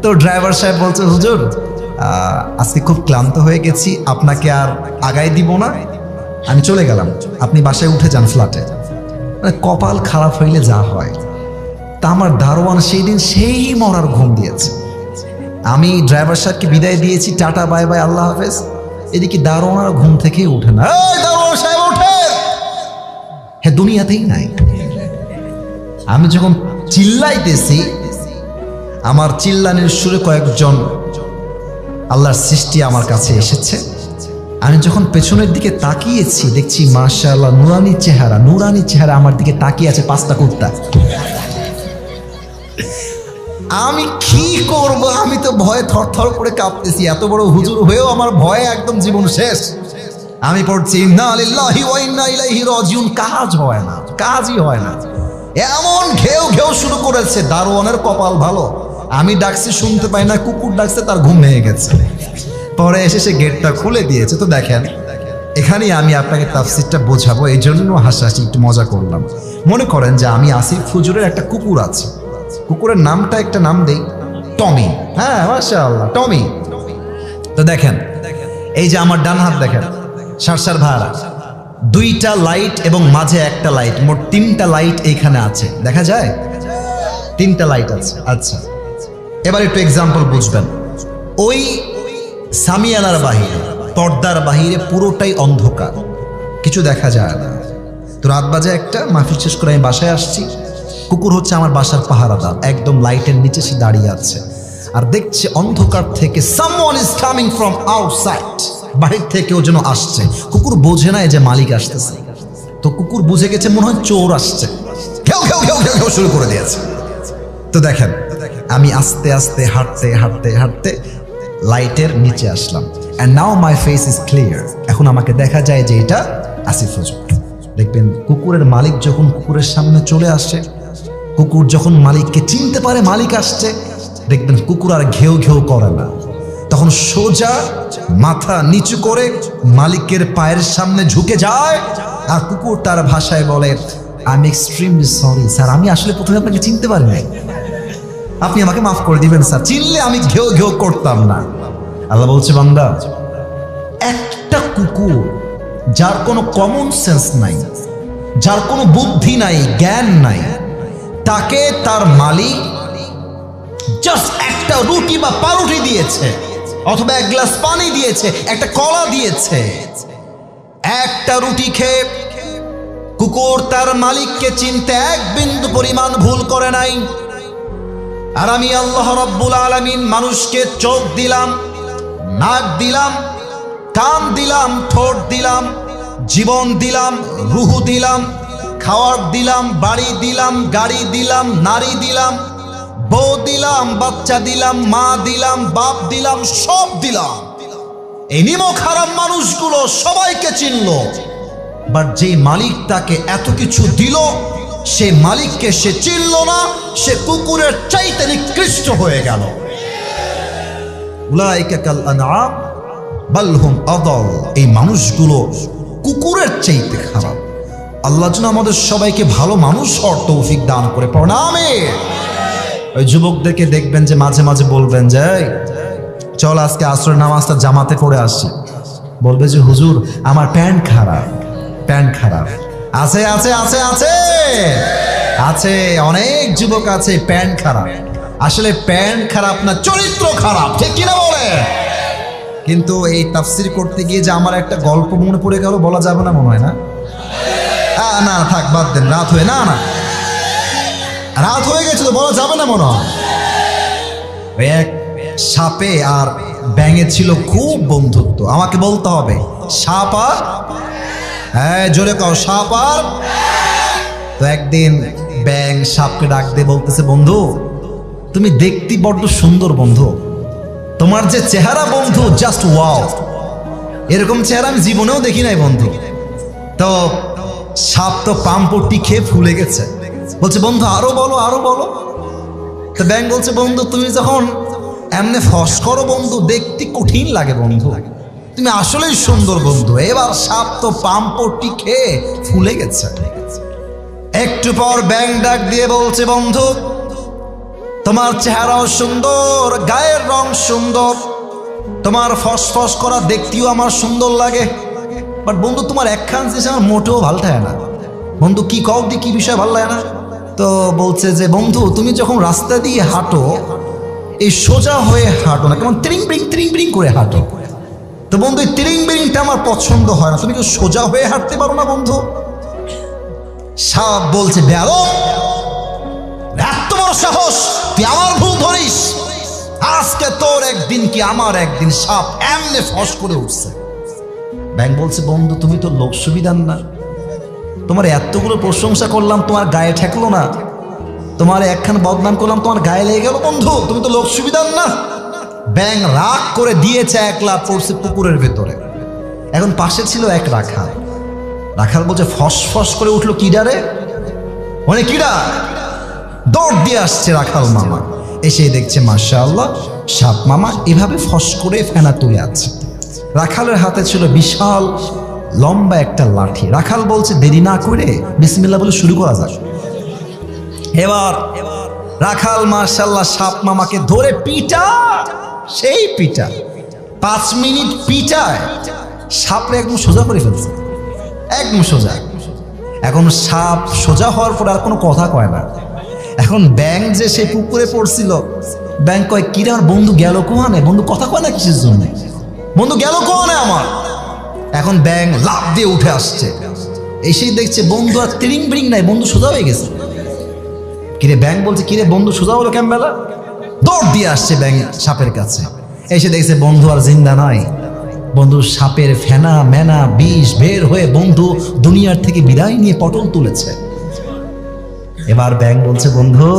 তো ড্রাইভার সাহেব বলছে হুজুর আজকে খুব ক্লান্ত হয়ে গেছি, আপনাকে আর আগায় দিব না, আমি চলে গেলাম, আপনি বাসায় উঠে যান ফ্ল্যাটে। মানে কপাল খারাপ হইলে যা হয়। তা আমার দারোয়ান সেই দিন সেই মরার ঘুম দিয়েছে। আমি ড্রাইভার সাহেবকে বিদায় দিয়েছি, টাটা বাই বাই আল্লাহ হাফেজ, এদিকে দারোয়ান ঘুম থেকে উঠে না। দারোয়ান সাহেব ওঠে, হ্যাঁ দুনিয়াতেই নাই। আমি যখন চিল্লাইতেছি, আমার চিল্লানির সুরে কয়েকজন আল্লাহর সৃষ্টি আমার কাছে এসেছে। আমি যখন পেছনের দিকে তাকিয়েছি, দেখছি মাশাআল্লাহ নুরানি চেহারা, নুরানি চেহারা আমার দিকে তাকিয়ে আছে 5টা কুত্তা। আমি কি করব? আমি তো ভয়ে থরথর করে কাঁপতেছি, এত বড় হুজুর হয়েও আমার ভয়ে একদম জীবন শেষ। আমি পড়ছি ইন্না লিল্লাহি ওয়া ইন্না ইলাইহি রাজিউন, কাজ হয় না, কাজই হয় না। এমন ঘেউ ঘেউ শুরু করেছে। দারোয়ানের কপাল ভালো, আমি ডাকছি শুনতে পাই না, কুকুর ডাকছে, তার ঘুম ভেঙে গেছে। পরে এসে সে গেটটা খুলে দিয়েছে। তো দেখেন, এখানেই আমি আপনাকে তাফসীরটা বোঝাবো, এই জন্য হাসাহাসি একটু মজা করলাম। মনে করেন যে আমি আসিফ হুজুরের একটা কুকুর আছে, কুকুরের নামটা একটা নাম দেই, টমি। হ্যাঁ মাশাআল্লাহ, টমি। তো দেখেন, এই যে আমার ডান হাত দেখেন, সারসার ভাড়া 2টা লাইট এবং মাঝে একটা লাইট, মোট 3টা লাইট এইখানে আছে, দেখা যায় 3টা লাইট আছে। আচ্ছা, এবার একটু এক্সাম্পল বুঝবেন। ওই সামিয়ানার বাহিরে, পর্দার বাহিরে পুরোটাই অন্ধকার, কিছু দেখা যায় না। তো রাত বাজে 1টা, মাহফিল শেষ করে আমি বাসায় আসছি। কুকুর হচ্ছে আমার বাসার পাহারাদার, একদম লাইটের নিচে সে দাঁড়িয়ে আছে আর দেখছে অন্ধকার থেকে someone is coming from outside, বাহির থেকে ও যেন আসছে। কুকুর বোঝে না যে মালিক আসতেছে, তো কুকুর বুঝে গেছে মনে হয় চোর আসছে, ঘেউ ঘেউ ঘেউ ঘেউ ঘেউ শুরু করে দিয়েছে। তো দেখেন, আমি আস্তে আস্তে হাঁটতে হাঁটতে হাঁটতে লাইটের নিচে আসলাম, and now my face is clear। এখন আমাকে দেখা যায় যে এটা আসিফ হুজুর। দেখবেন কুকুরের মালিক যখন কুকুরের সামনে চলে আসে, কুকুর যখন মালিককে চিনতে পারে মালিক আসছে, দেখবেন কুকুর আর ঘেউ ঘেউ করে না, তখন সোজা মাথা নিচু করে মালিকের পায়ের সামনে ঝুঁকে যায়। আর কুকুর তার ভাষায় বলে, I am extremely sorry sir, আমি আসলে প্রথমে আপনাকে চিনতে পারি নাই, আপনি আমাকে মাফ করে দিবেন স্যার, চিনলে আমি ঘেউ ঘেউ করতাম না। আল্লাহ বলছে, বান্দা, একটা কুকুর যার কোনো কমন সেন্স নাই, যার কোনো বুদ্ধি নাই, জ্ঞান নাই, তাকে তার মালিক জাস্ট একটা রুটি বা পাউরুটি দিয়েছে, অথবা এক গ্লাস পানি দিয়েছে, একটা কলা দিয়েছে। একটা রুটি খেয়ে কুকুর তার মালিককে চিনতে এক বিন্দু পরিমাণ ভুল করে নাই। আর আমি আল্লাহ রাব্বুল আলামিন মানুষকে চোখ দিলাম, নাক দিলাম, কান দিলাম, ঠোঁট দিলাম, জীবন দিলাম, রূহ দিলাম, খাওয়ার দিলাম, বাড়ি দিলাম, গাড়ি দিলাম, নারী দিলাম, বউ দিলাম, বাচ্চা দিলাম, মা দিলাম, বাপ দিলাম, সব দিলাম। এই নিমক হারাম মানুষগুলো সবাইকে চিনলো, বাট যে মালিক তাকে এত কিছু দিল, সে মালিককে সে চিনল না, সে কুকুরের চাইতে নিকৃষ্ট হয়ে গেল। উলাইকা কাল আনআম বাল হুম আদাল। এই মানুষগুলো কুকুরের চাইতে খারাপ। আল্লাহ যেন আমাদের সবাইকে ভালো মানুষ হওয়ার তৌফিক দান করে। পড়ুন আমিন। ওই যুবকদেরকে দেখবেন যে মাঝে মাঝে বলবেন যে চল আজকে আসরের নামাজটা জামাতে পড়ে আসছি, বলবে যে হুজুর আমার প্যান্ট খারাপ, প্যান্ট খারাপ। আছে আছে আছে আছে আছে, অনেক যুবক আছে প্যান্ট খারাপ। আসলে প্যান্ট খারাপ না, চরিত্র খারাপ, ঠিক কিনা বলে? কিন্তু এই তাফসির করতে গিয়ে যে আমার একটা গল্প মনে পড়ে গেল, বলা যাবে না মনে হয় না? না থাক, বাদ দেন, রাত হয়ে না না রাত হয়ে গেছে তো বলা যাবে না মনে হয়। এক সাপে আর ব্যাঙে ছিল খুব বন্ধুত্ব। আমাকে বলতে হবে সাপ আর, হ্যাঁ জোরে কও, সাপ আর। তো একদিন ব্যাঙ সাপকে ডাক দিয়ে বলতেছে, বন্ধু তুমি দেখতে বড্ড সুন্দর বন্ধু, তোমার যে চেহারা বন্ধু জাস্ট ওয়াও, এরকম চেহারা আমি জীবনেও দেখি নাই বন্ধু। তো সাপ তো পাম্পটি খেয়ে ফুলে গেছে, বলছে বন্ধু আরো বলো আরো বলো। তো ব্যাঙ বলছে বন্ধু তুমি যখন এমনি ফস করো বন্ধু, দেখতে কঠিন লাগে বন্ধু, তুমি আসলেই সুন্দর বন্ধু। এবার সাপ তো পাম্পটি খেয়ে ফুলে গেছে। একটু পর ব্যাঙ ডাক দিয়ে বলছে বন্ধু তোমার চেহারাও সুন্দর, গায়ের রং সুন্দর, তোমার ফসফস করা দেখতেও আমার সুন্দর লাগে, বাট বন্ধু তোমার একখান জিনিস আমার মোটেও ভালো লাগে না। বন্ধু কি কও দি, কি বিষয় ভালো লাগে না? তো বলছে যে বন্ধু তুমি যখন রাস্তা দিয়ে হাঁটো, এই সোজা হয়ে হাঁটো না, কেমন ত্রিং বিরিং করে হাঁটো। তো বন্ধু এই ত্রিং বিরিংটা আমার পছন্দ হয় না, তুমি কি সোজা হয়ে হাঁটতে পারো না বন্ধু? সাপ বলছে বেয়াদব, এত বড় সাহস, তুই আমার ভুল ধরিস, আজকে তোর একদিন কি আমার একদিন। সাপ এমনি ফস করে উঠছে। ব্যাঙ বলছে বন্ধু তুমি তো লোক সুবিধার না, তোমার এতগুলো প্রশংসা করলাম তোমার গায়ে ঠেকলো না, তোমার একখান বদনাম করলাম তোমার গায়ে লেগে গেল বন্ধু, তুমি তো লোক সুবিধার না। ব্যাঙ রাগ করে দিয়েছে, একলা পড়ছে পুকুরের ভেতরে। এখন পাশে ছিল এক রাখাল। রাখাল বলছে ফস ফস করে উঠলো কিডারে, মানে কিডা? দৌড় দিয়ে আসছে রাখাল মামা, এসে দেখছে মাশাআল্লাহ সাপ মামা এভাবে ফস করে ফেনা তুলে আছে। রাখালের হাতে ছিল বিশাল লম্বা একটা লাঠি। রাখাল বলছে দেরি না করে বিসমিল্লাহ বলে শুরু করা যাক। এবার রাখাল মাশাআল্লাহ সাপ মামাকে ধরে পিটা, সেই পিটা 5 মিনিট পিটায় সাপরে একদম সোজা করে ফেলছে, একদম সোজা। এখন সাপ সোজা হওয়ার পর আর কোনো কথা কয় না। এখন ব্যাঙ যে সে পুকুরে পড়ছিল, ব্যাঙ কয় কিরে আমার বন্ধু গেল কোহানে, বন্ধু কথা কয় না কিসের জন্য, বন্ধু গেল কোহানে আমার। এখন ব্যাঙ লাফ দিয়ে উঠে আসছে, এসেই দেখছে বন্ধু আর ত্রিং বিরিং নাই, বন্ধু সোজা হয়ে গেছে। কিরে ব্যাঙ বলছে কিরে বন্ধু সোজা হলো কেমন বেলা? দৌড় দিয়ে আসছে ব্যাঙ সাপের কাছে, এসে দেখছে বন্ধু আর জিন্দা নাই। বন্ধু সাপের ফেনা মেনা বিষ বের হয়ে বন্ধু দুনিয়ার থেকে বিদায় নিয়ে পটল তুলেছে। এবার ব্যাঙ বলছে বন্ধু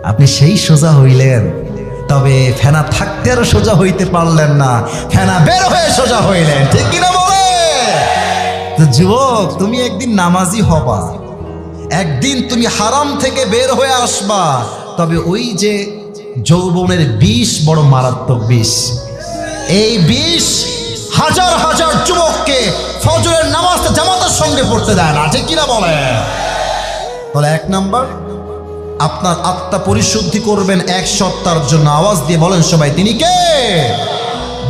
আপনি সেই সোজা হইলেন, তবে ফেনা থাকতে আরো সোজা হইতে পারলেন না, ফেনা বের হয়ে সোজা হইলেন, ঠিক কিনা বলে? তো যুবক তুমি একদিন নামাজি হবা, একদিন তুমি হারাম থেকে বের হয়ে আসবা, তবে ওই যে যৌবনের বিষ বড় মারাত্মক বিষ, এই বিষ হাজার হাজার যুবককে ফজরের নামাজটা জামাতের সঙ্গে পড়তে দেয় না, ঠিক কিনা বলে? তাহলে 1 নাম্বার আপনার আত্মা পরিশুদ্ধি করবেন 1 সপ্তাহের জন্য, আওয়াজ দিয়ে বলেন সবাই তিনি কে?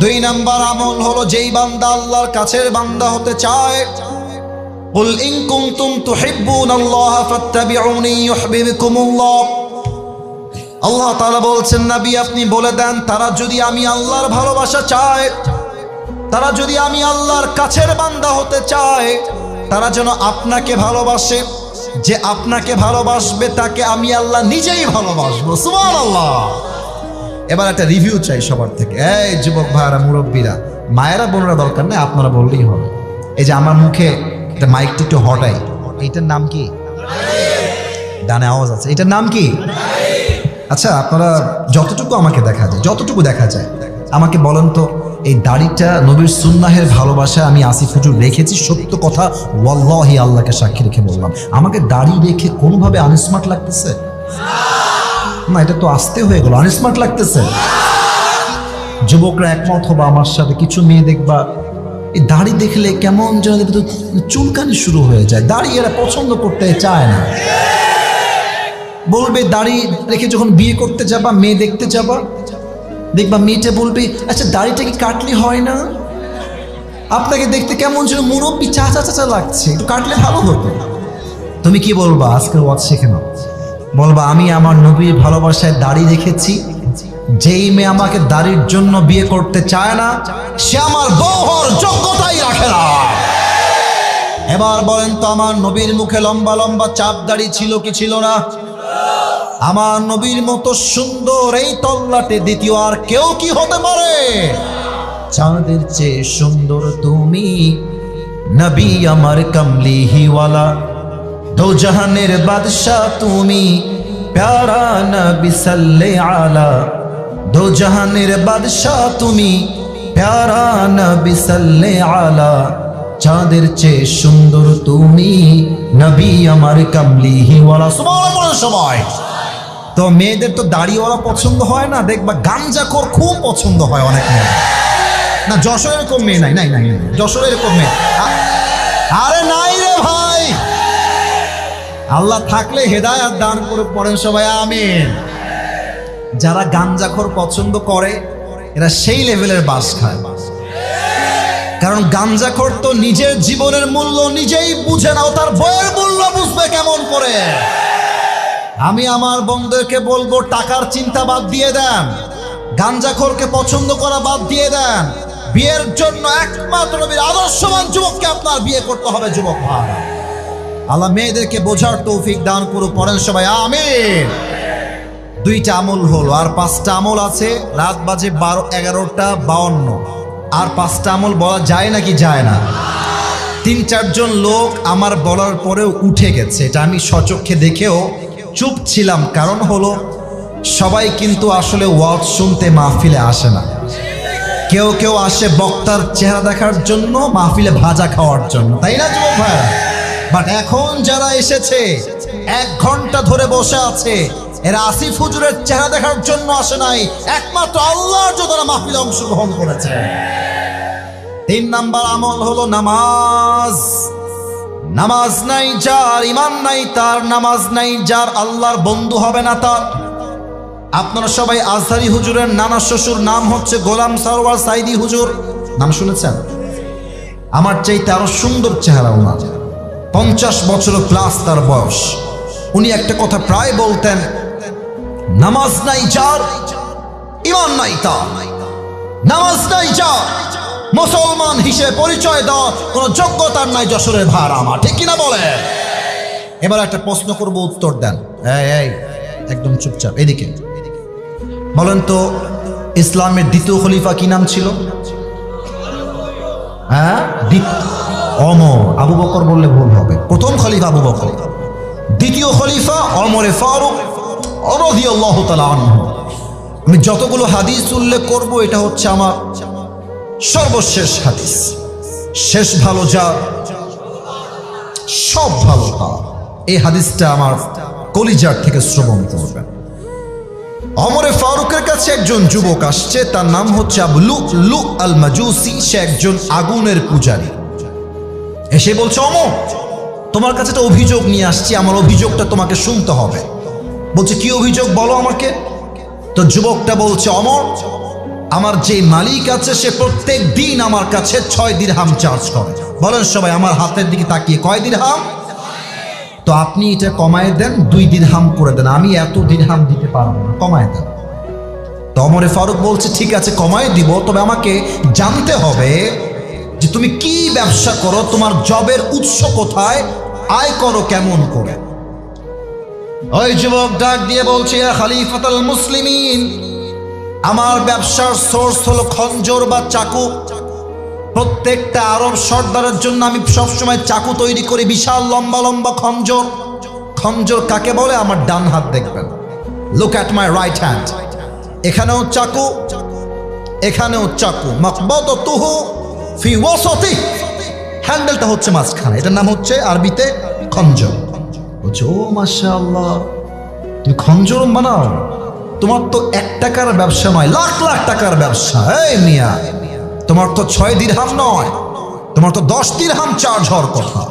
2 নাম্বার আমল হলো যেই বান্দা আল্লাহর কাছের বান্দা হতে চায়, কুল ইন কুনতুম তুহিব্বুনাল্লাহ ফাত্তাবিউনি ইউহিব্বুকুমুল্লাহ, আল্লাহ তাআলা বলছেন, নবী আপনি বলে দেন, তারা যদি আমি আল্লাহর ভালোবাসা চায়, তারা যদি আমি আল্লাহর কাছের বান্দা হতে চায়, তারা যেন আপনাকে ভালোবাসে। যে আপনাকে ভালোবাসবে তাকে আমি আল্লাহ নিজেই ভালোবাসবো। সুবহানাল্লাহ। এবার একটা রিভিউ চাই সবার থেকে। এই যুবক ভাইরা, মুরব্বীরা, মায়েরা বোনেরা দরকার নেই, আপনারা বললেই হবে। এই যে আমার মুখে একটা মাইকটা একটু হটাই, এইটার নাম কি? ডানে আওয়াজ আছে, এটার নাম কি? আচ্ছা, আপনারা যতটুকু আমাকে দেখা যায়, যতটুকু দেখা যায় আমাকে বলেন তো, এই দাড়িটা নবীর সুন্নাহের ভালোবাসা আমি আসিফ হুজুর রেখেছি, সত্য কথা ওয়াল্লাহি আল্লাহকে সাক্ষী রেখে বললাম, আমাকে দাড়ি রেখে কোনোভাবে আনস্মার্ট লাগতেছে না? এটা তো আস্তে হয়ে গেল, আনস্মার্ট লাগতেছে। যুবকরা একমত হবে আমার সাথে, কিছু মেয়ে দেখবা এই দাড়ি দেখলে কেমন যেন চুলকানি শুরু হয়ে যায়, দাড়ি এরা পছন্দ করতে চায় না। বলবে দাড়ি রেখে যখন বিয়ে করতে যাবা, মেয়ে দেখতে যাবা, দেখবা মেয়েটা বলবে, আচ্ছা দাড়িটা কি কাটলে হয় না? আপনাকে দেখতে কেমন যেন মুরব্বি চাচা চাচা লাগছে, একটু কাটলে ভালো হতো। তুমি কি বলবা? আজকের ওয়াজ শিখে নাও। বলবা, আমি আমার নবীর ভালোবাসায় দাড়ি রেখেছি, যেই মেয়ে আমাকে দাড়ির জন্য বিয়ে করতে চায় না, সে আমার বউ হওয়ার যোগ্যতাই রাখে না। এবার বলেন তো, আমার নবীর মুখে লম্বা লম্বা চাপ দাড়ি ছিল কি ছিল না? আমার নবীর মতো সুন্দর এই তল্লাটে দ্বিতীয় আর কেউ কি হতে পারে? চাঁদের চেয়ে সুন্দর তুমি, নবী আমার কামলিহিওয়ালা, দো জাহানের বাদশাহ তুমি, প্যারা নবী সাল্লে আলা, দো জাহানের বাদশাহ তুমি, প্যারা নবী সাল্লে আলা, চাঁদের চেয়ে সুন্দর তুমি, নবী আমার কামলিহিওয়ালা। সুবহানাল্লাহ। সবাই তো মেয়েদের তো দাড়িওয়ালা পছন্দ হয় না, দেখবা গাঞ্জাখোর খুব পছন্দ হয় অনেক মেয়ে। না, যশোর এরকম মেয়ে নাই, নাই নাই, যশোর এরকম মেয়ে আরে নাই রে ভাই। আল্লাহ থাকলে হেদায়েত দান করে পড়েন সবাই আমিন। যারা গাঞ্জাখোর পছন্দ করে এরা সেই লেভেলের বাস খায়, কারণ গাঞ্জাখোর তো নিজের জীবনের মূল্য নিজেই বুঝে না, তার বইয়ের মূল্য বুঝবে কেমন করে? আমি আমার বন্ধুদেরকে বলবো, টাকার চিন্তা বাদ দিয়ে দেন, গাঞ্জাখোরকে পছন্দ করা বাদ দিয়ে দেন, বিয়ের জন্য একমাত্র নবীর আদর্শবান যুবককে আপনার বিয়ে করতে হবে। যুবক ভাই, আল্লাহ মেয়েদেরকে বোঝার তৌফিক দান করুন, পড়েন সবাই আমিন। দুইটা আমল হলো, আর পাঁচটা আমল আছে। রাত বাজে 11:52, আর পাঁচটা আমল বলা যায় নাকি যায় না? 3-4 জন লোক আমার বলার পরেও উঠে গেছে, এটা আমি স্বচক্ষে দেখেও চুপ ছিলাম। কারণ হলো, সবাই কিন্তু আসলে ওয়াজ শুনতে মাহফিলে আসে না। কেউ কেউ আসে বক্তার চেহারা দেখার জন্য, মাহফিলে ভাজা খাওয়ার জন্য, তাই না যুবক ভাইরা? বাট এখন যারা এসেছে 1 ঘন্টা ধরে বসে আছে, এরা আসিফ হুজুরের চেহারা দেখার জন্য আসে নাই, একমাত্র আল্লাহর জন্য তারা মাহফিলে অংশগ্রহণ করেছে। 3 নাম্বার আমল হলো নামাজ। নামাজ নাই যার, ইমান নাই তার, নামাজ নাই যার, আল্লাহর বন্ধু হবে না তার। আপনারা সবাই আজহারি হুজুরের নানা শ্বশুর নাম হচ্ছে গোলাম সরওয়ার সাইদি হুজুর, নাম শুনেছেন? আমার চাইতে আরো সুন্দর চেহারা ওনার, 50 বছর প্লাস তার বয়স। উনি একটা কথা প্রায় বলতেন, নামাজ নাই যার, ইমান নাই তার, নামাজ নাই যার, মুসলমান হিসেবে পরিচয় দেওয়া কোনো যোগ্যতার নাই যশোরের ভাড়া আমার, ঠিক কিনা বলে? এবার একটা প্রশ্ন করব, উত্তর দেন। এই একদম চুপচাপ, এদিকে বলেন তো, ইসলামের দ্বিতীয় খলিফা কি নাম ছিল? হ্যাঁ, ওমর। আবু বকর বললে ভুল হবে, প্রথম খলিফা আবু বকর, দ্বিতীয় খলিফা ওমরে ফারুক রাদিয়াল্লাহু তাআলা আনহু। আমি যতগুলো হাদিস উল্লেখ করব, এটা হচ্ছে আমার সর্বশেষ হাদিস। শেষ ভালো যা, সব ভালো তার। এই হাদিসটা আমার কলিজার থেকে শ্রবণ করবেন। ওমরে ফারুকের কাছে একজন যুবক আসছে, তার নাম হচ্ছে আবু লু'লু আল মাজুসি। সে একজন আগুনের পূজারী। এসে বলছে, ওমর তোমার কাছে একটা অভিযোগ নিয়ে আসছি, আমার অভিযোগটা তোমাকে শুনতে হবে। বলছে, কি অভিযোগ বলো আমাকে। তো যুবকটা বলছে, ওমর আমার যে মালিক আছে সে প্রত্যেক দিন আমার কাছে 6 দিরহাম চার্জ করে। বলেন সবাই আমার হাতের দিকে তাকিয়ে, কয় দিরহাম? তো আপনি এটা কমায় দেন, 2 দিরহাম করে দেন, আমি এত দিরহাম দিতে পারবো না, কমায় দেন। তো ওমর ফারুক বলছে ঠিক আছে কমায় দিব, তবে আমাকে জানতে হবে যে তুমি কি ব্যবসা করো, তোমার জবের উৎস কোথায়, আয় করো কেমন করে। ওই যুবক ডাক দিয়ে বলছে ইয়া খলিফাতুল মুসলিমিন, আমার ব্যবসার সোর্স হলো খঞ্জর বা চাকু। প্রত্যেকটা আরব সর্দারের জন্য আমি সবসময় চাকু তৈরি করি, বিশাল লম্বা লম্বা খঞ্জর। খঞ্জর কাকে বলে? আমার ডান হাত দেখবেন, look at my right hand. এখানেও চাকু, এখানেও চাকু। মাকবাদাতুহু ফি ওয়াসাতি, হ্যান্ডেলটা হচ্ছে মাঝখানে, এটার নাম হচ্ছে আরবিতে খঞ্জর। বলছে ও মাশাআল্লাহ, তুমি খঞ্জর বানাও? তোমার তো 1 টাকার ব্যবসা নয়, লাখ লাখ টাকার ব্যবসা। এই মিয়া, তোমার তো 6 দিরহাম নয়, তোমার তো 10 দিরহাম চার্জ হওয়ার কথা।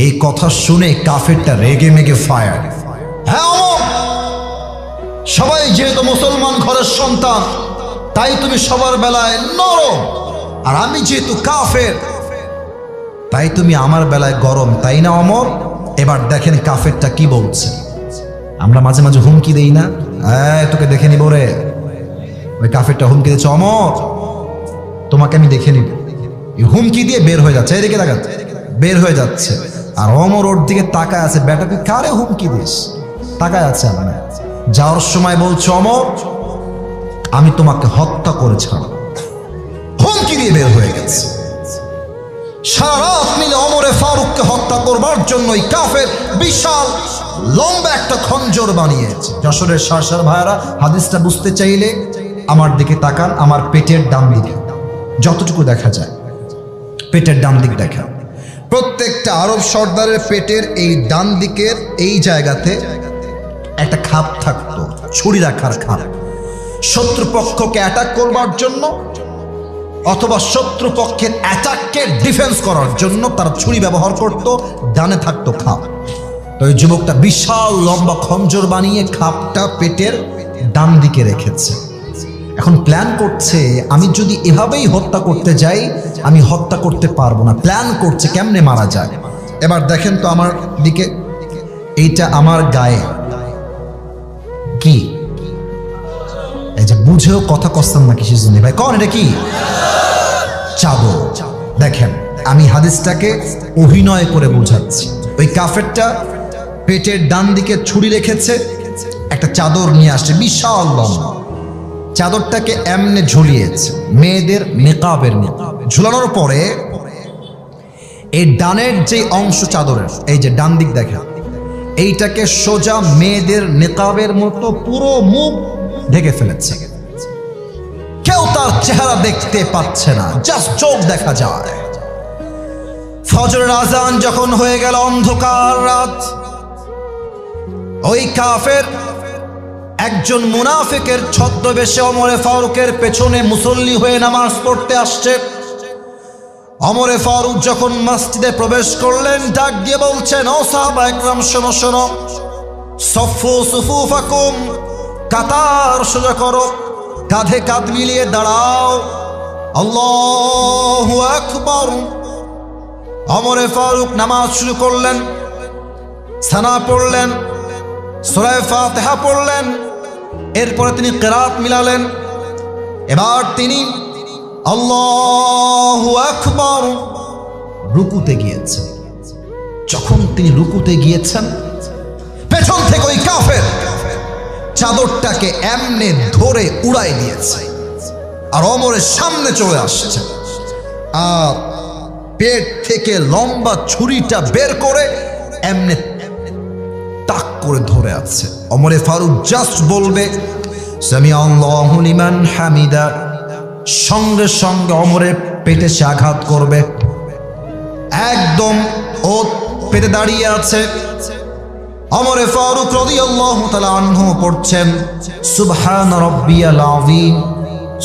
এই কথা শুনে কাফেরটা রেগে মেগে ফায়ার। হ্যাঁ ওমর, সবাই যেহেতু মুসলমান ঘরের সন্তান, তাই তুমি সবার বেলায় নরম, আর আমি যেহেতু কাফের, তাই তুমি আমার বেলায় গরম, তাই না ওমর? এবার দেখেন কাফেরটা কি বলছে। আমরা মাঝে মাঝে হুমকি দেই না, তোকে দেখে নিব রে। ওই কাফেরটা হুমকি দিচ্ছে, ওমর তোমাকে আমি দেখে নিব। এই হুমকি দিয়ে বের হয়ে যাচ্ছে, এদিকে তাকাচ্ছে, বের হয়ে যাচ্ছে। আর ওমর ওর দিকে তাকায় আছে, বেটা তুই কারে হুমকি দিস? তাকায় আছে। আমরা যাওয়ার সময় বলছে ওমর আমি তোমাকে হত্যা করে ছাড়ব, হুমকি দিয়ে বের হয়ে গেছে। সারা রাত মিলে ওমরে ফারুককে হত্যা করবার জন্য এই কাফের বিশাল লম্বা একটা খঞ্জর বানিয়েছে। যশোরের সারসার ভাইরা, হাদিসটা বুঝতে চাইলে আমার দিকে তাকান, আমার পেটের ডান দিকে, যতটুকু দেখা যায় পেটের ডান দিক দেখা। প্রত্যেকটা আরব সর্দারের পেটের এই ডান দিকের এই জায়গাতে একটা খাপ থাকতো, ছুরি রাখার খাপ। শত্রুপক্ষকে অ্যাটাক করবার জন্য অথবা শত্রুপক্ষের অ্যাটাককে ডিফেন্স করার জন্য তারা ছুরি ব্যবহার করত, ডানে থাকতো খাপ। তো ওই যুবকটা বিশাল লম্বা খঞ্জর বানিয়ে খাপটা পেটের ডান দিকে রেখেছে। এখন প্ল্যান করছে আমি যদি এভাবেই হত্যা করতে যাই আমি হত্যা করতে পারবো না। প্ল্যান করছে কেমনে মারা যায়। এবার দেখেন তো আমার দিকে, এইটা আমার গায়ে কি, এই যে বুঝেও কথা কস্তান না কিসের জন্য ভাই, কন এটা কি? চাদর। দেখেন আমি হাদিসটাকে অভিনয় করে বোঝাচ্ছি। ওই কাফেরটা পেটের ডান দিকে ছুরি রেখেছে, একটা চাদর নিয়ে আসছে বিশাল লম্বা, চাদরটাকে এমনে ঝুলিয়েছে মেয়েদের নেকাবের মতো। ঝুলানোর পরে এই ডানের যে অংশ চাদরের, এই যে ডান দিক দেখেন, এইটাকে সোজা মেয়েদের নেকাবের মতো পুরো মুখ ঢেকে ফেলেছে। কেউ তার চেহারা দেখতে পাচ্ছে না, জাস্ট চোখ দেখা যায়। ফজরের আজান যখন হয়ে গেল, অন্ধকার রাত, ওই কাফের একজন মুনাফিকের ছদ্মবেশে ওমরে ফারুকের পেছনে মুসল্লি হয়ে নামাজ পড়তে আসছে। ওমরে ফারুক যখন মসজিদে প্রবেশ করলেন, ডাক দিয়ে বলছেন ও সাহাবা একরাম শোনো শোনো, সফু সুফুফাকুম, কাতার সোজা করো, কাঁধে কাঁধ মিলিয়ে দাঁড়াও, আল্লাহু আকবার। ওমরে ফারুক নামাজ শুরু করলেন, সানা পড়লেন, সূরা ফাতিহা পড়লেন, এরপরে তিনি কিরাত মিলালেন। এবার তিনি আল্লাহু আকবার রুকুতে গিয়েছেন। যখন তিনি রুকুতে গিয়েছেন, পেছন থেকে ওই কাফের চাদরটাকে এমনে ধরে উড়াই দিয়েছে, আর ওমরের সামনে চলে আসছে, আর পেট থেকে লম্বা ছুরিটা বের করে এমনে তাক করে ধরে আছে। ওমরে ফারুক জাস্ট বলবে সামিআল্লাহু লিমান হামিদা, সঙ্গে সঙ্গে ওমরের পেটে সে আঘাত করবে। একদম ও পেটে দাঁড়িয়ে আছে। ওমরে ফারুক রাদিয়াল্লাহু তাআলা আনহু পড়ছেন সুবহানা রাব্বিয়াল আযীম,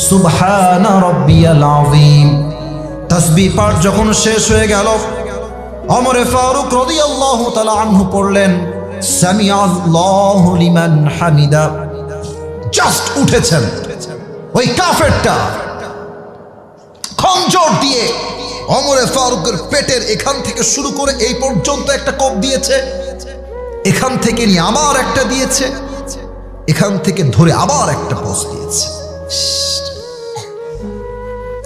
সুবহানা রাব্বিয়াল আযীম। তাসবিহ পাঠ যখন শেষ হয়ে গেল, ওমরে ফারুক রাদিয়াল্লাহু তাআলা আনহু পড়লেন সামিআল্লাহু লিমান হামিদা। জাস্ট উঠেছেন, ওই কাফেরটা খঞ্জর দিয়ে ওমরে ফারুকের পেটের এখান থেকে শুরু করে এই পর্যন্ত একটা কোপ দিয়েছে, এখান থেকে নিয়ে আবার একটা দিয়েছে, এখান থেকে ধরে আবার একটা পোস্ট দিয়েছে।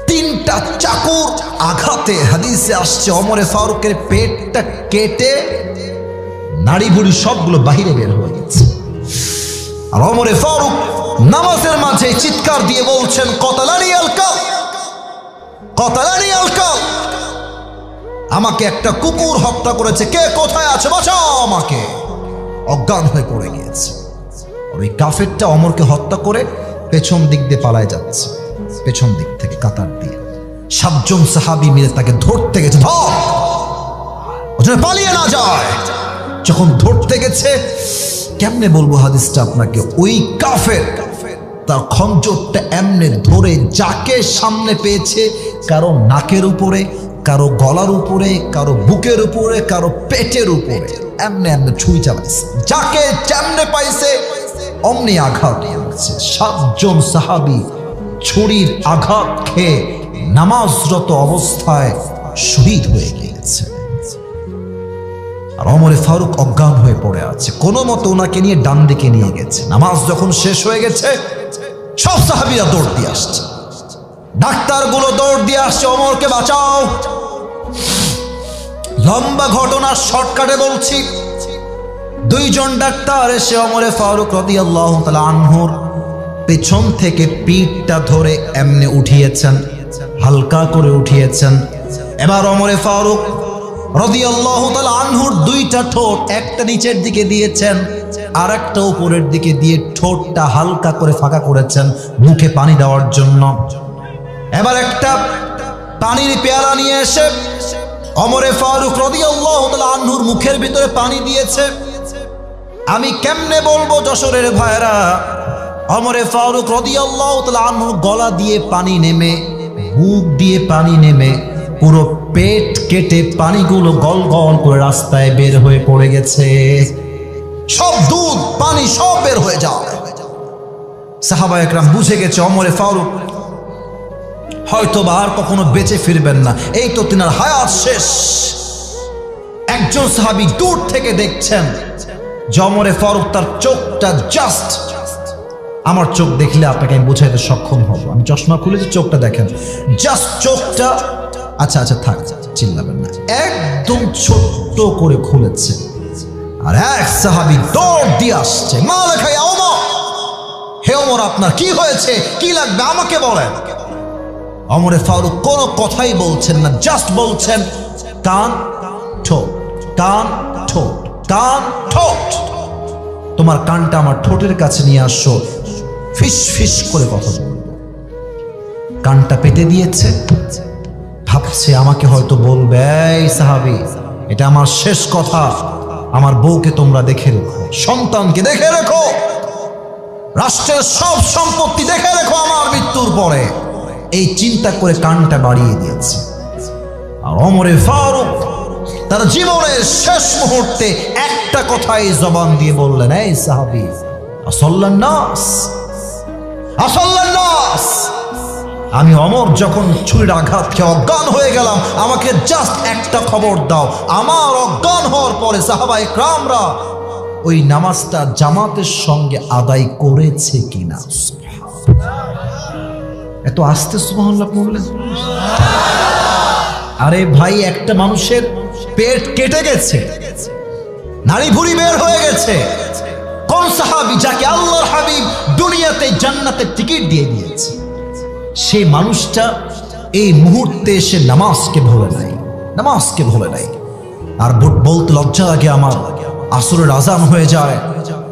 তিনটা চাকুর আঘাতে হাদিসে আসছে ওমরে ফারুকের পেটটা কেটে নাড়ি ভুড়ি সবগুলো বাহিরে বের হয়ে গেছে। আর ওমরে ফারুক নামাজের মাঝে চিৎকার দিয়ে বলছেন, কতালানি আল কাল, কতালানি আল কাল, আমাকে একটা কুকুর হত্যা করেছে, কে কোথায় আছে, বাঁচাও আমাকে। অজ্ঞান হয়ে পড়ে গিয়েছে। ওই কাফেরটা ওমরকে হত্যা করে পেছন দিক দিয়ে পালায় যাচ্ছে, পেছন দিক থেকে কাতার দিয়ে। 7 জন সাহাবী মিলে তাকে ধরতে গেছে, ধর পালিয়ে না যায়। যখন ধরতে গেছে, কেমনে বলবো হাদিসটা আপনাকে, ওই কাফের তার খঞ্জরটা এমনে ধরে যাকে সামনে পেয়েছে, কারো নাকের উপরে, কারো গলার উপরে, কারো বুকের উপরে, কারো পেটের উপরে এমনে এমনে ছুরি চালাইছে, যাকে যেমনে পাইছে অমনি আঘাত করছে। 7 জন সাহাবী ছুরির আঘাত খেয়ে নামাজরত অবস্থায় শহীদ হয়ে গিয়েছে। আর ওমরে ফারুক অজ্ঞান হয়ে পড়ে আছে। কোনো মতো ওনাকে নিয়ে ডান দিকে নিয়ে গেছে। নামাজ যখন শেষ হয়ে গেছে, সব সাহাবীরা দৌড় দিয়ে আসছে, ডাক্তারগুলো দৌড় দিয়ে আসছে, ওমরকে বাঁচাও। লম্বা ঘটনা শর্টকাটে বলছি। 2 জন ডাক্তার এসে ওমরে ফারুক রাদিয়াল্লাহু তাআলা আনহুর পেছন থেকে পিঠটা ধরে এমনে উঠিয়েছেন, হালকা করে উঠিয়েছেন। এবার ওমরে ফারুক রাদিয়াল্লাহু তাআলা আনহুর 2টা ঠোঁট, একটা নিচের দিকে দিয়েছেন আর একটা উপরের দিকে দিয়ে ঠোঁটটা হালকা করে ফাঁকা করেছেন মুখে পানি দেওয়ার জন্য। এবার একটা পানির পেয়ালা নিয়ে এসে ওমরে ফারুক রাদিয়াল্লাহু তাআলা আনহুর মুখের ভিতরে পানি দিয়েছে। আমি কেমনে বলবো যশোরের ভাইরা, ওমরে ফারুক রাদিয়াল্লাহু তাআলা আনহুর গলা দিয়ে পানি নেমে, বুক দিয়ে পানি নেমে, পুরো পেট কেটে পানিগুলো গল গল করে রাস্তায় বের হয়ে পড়ে গেছে। সব দুধ পানি সব বের হয়ে যায়। সাহাবা একরাম বুঝে গেছে ওমরে ফারুক হয়তো বা আর কখনো বেঁচে ফিরবেন না, এই তো তিনার হায়াত শেষ। একজন সাহাবী দূর থেকে দেখছেন যে ওমরে ফারুক তার চোখটা জাস্ট, আমার চোখ দেখলে আপনাকে আমি বুঝাইতে সক্ষম হব, আমি চশমা খুলেছি, চোখটা দেখেন, জাস্ট চোখটা, আচ্ছা আচ্ছা থাক, চিল্লাবেন না, একদম ছোট্ট করে খুলেছে। আর এক সাহাবী দৌড় দিয়ে আসছে, মা লেখাই ওমর, হে ওমর আপনার কি হয়েছে, কি লাগবে আমাকে বলেন। ওমরে ফারুক কোনো কথাই বলছেন না, জাস্ট বলছেন কান ঠোঁট, কান ঠোঁট, কান ঠোঁট, তোমার কানটা আমার ঠোঁটের কাছে নিয়ে আসো, ফিস ফিস করে কথা বলবো। কানটা পেতে দিয়েছে, ভাবছে আমাকে হয়তো বলবে, এই সাহাবী এটা আমার শেষ কথা, আমার বউকে তোমরা দেখে রেখো, সন্তানকে দেখে রেখো, রাষ্ট্রের সব সম্পত্তি দেখে রেখো আমার মৃত্যুর পরে, এই চিন্তা করে কানটা বাড়িয়ে দিয়েছে। আর ওমরে ফারুক তার জীবনের শেষ মুহূর্তে একটা কথাই জবান দিয়ে বললেন, এই সাহাবী আসাল্লান নাস, আসাল্লান নাস, আমি ওমর যখন ছুরির আঘাত খেয়ে অজ্ঞান হয়ে গেলাম, আমাকে জাস্ট একটা খবর দাও, আমার অজ্ঞান হওয়ার পরে সাহাবায়ে কেরামরা ওই নামাজটা জামাতের সঙ্গে আদায় করেছে কিনা। এত আস্তে সুবহানাল্লাহ পড়লেন। আরে ভাই, একটা মানুষের পেট কেটে গেছে, নাড়ি ভুড়ি বের হয়ে গেছে, কোন সাহাবী যাকে আল্লাহর হাবিব দুনিয়াতে জান্নাতের টিকিট দিয়ে দিয়েছে, সেই মানুষটা এই মুহূর্তে এসে নামাজকে ভুলে নাই, নামাজকে ভুলে নাই। আর বলতে লজ্জা লাগে আমার, আসরের আজান হয়ে যায়,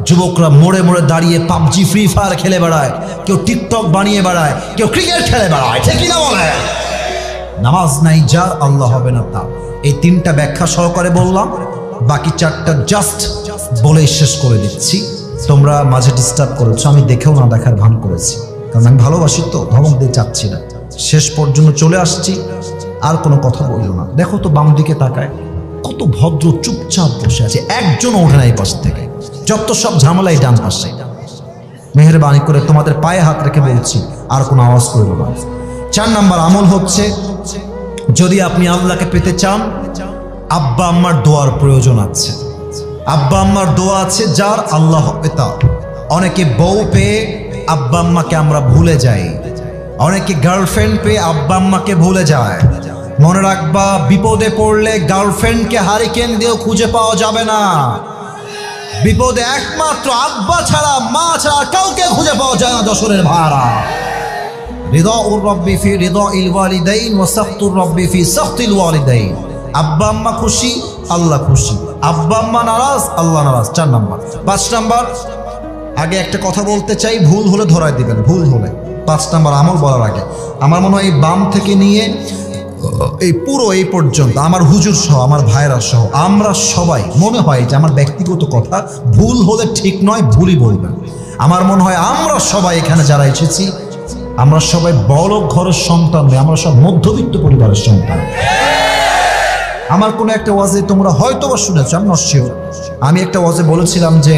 যুবকরা মোড়ে মোড়ে দাঁড়িয়ে পাবজি ফ্রি ফায়ার খেলে বেড়ায়, কেউ টিকটক বানিয়ে বেড়ায়, কেউ ক্রিকেট খেলে বেড়ায়, ঠিক না বলে? নামাজ নাই যার, আল্লাহ হবে না তার। এই 3টা ব্যাখ্যা সহকারে বললাম, বাকি 4টা জাস্ট বলে শেষ করে দিচ্ছি। তোমরা মাঝে ডিস্টার্ব করেছো, আমি দেখেও না দেখার ভান করেছি, কারণ আমি ভালোবাসি তো, ধমক দিয়ে চাচ্ছি না, শেষ পর্যন্ত চলে আসছি, আর কোনো কথা বললো না। দেখো তো বাম দিকে তাকায়, কত ভদ্র চুপচাপ বসে আছে, একজন ওঠে না এই পাশ থেকে, যত সব ঝামেলাই ডান পাশে। মেহেরবানি করে তোমাদের পায়ে হাত রেখে বলছি, আর কোনো আওয়াজ করবো না। 4 নাম্বার আমল হচ্ছে যদি আপনি আল্লাহকে পেতে চান, আব্বা আম্মার দোয়ার প্রয়োজন আছে। আব্বা আম্মার দোয়া আছে যার, আল্লাহ হবে তার। অনেকে বউ পেয়ে আব্বা আম্মাকে আমরা ভুলে যাই, অনেকে গার্লফ্রেন্ড পেয়ে আব্বা আম্মাকে ভুলে যায়। মনে রাখবা, বিপদে পড়লে গার্লফ্রেন্ডকে হারিকেন দিয়েও খুঁজে পাওয়া যাবে না। বিপদে একমাত্র আব্বা ছাড়া, মা ছাড়া কাউকে খুঁজে পাওয়া যায় না। যশোরের ভাড়া রিদাউর রাব্বি ফি রিদাইল ওয়ালিদাইন ওয়া সাখতুর রাব্বি ফি সাখতিল ওয়ালিদাইন। আব্বা আম্মা খুশি, আল্লাহ খুশি। আব্বা আম্মা নারাজ, আল্লাহ নারাজ। 4 নাম্বার। 5 নাম্বার, আগে একটা কথা বলতে চাই, ভুল হলে ধরায় দিবেন, ভুল হলে। 5 নাম্বার আমল বলার আগে আমার মনে হয় এই বাম থেকে নিয়ে এই পুরো এই পর্যন্ত আমার হুজুর সহ, আমার ভাইরা সহ, আমরা সবাই, মনে হয় যে আমার ব্যক্তিগত কথা, ভুল হলে ঠিক নয়, ভুলই বলবেন। আমার মনে হয় আমরা সবাই এখানে যারা এসেছি, আমরা সবাই বড় ঘরের সন্তান নই, আমরা সব মধ্যবিত্ত পরিবারের সন্তান। আমার কোনো একটা ওয়াজে তোমরা হয়তো বা শুনেছো, আমি নট শিওর, আমি একটা ওয়াজে বলেছিলাম যে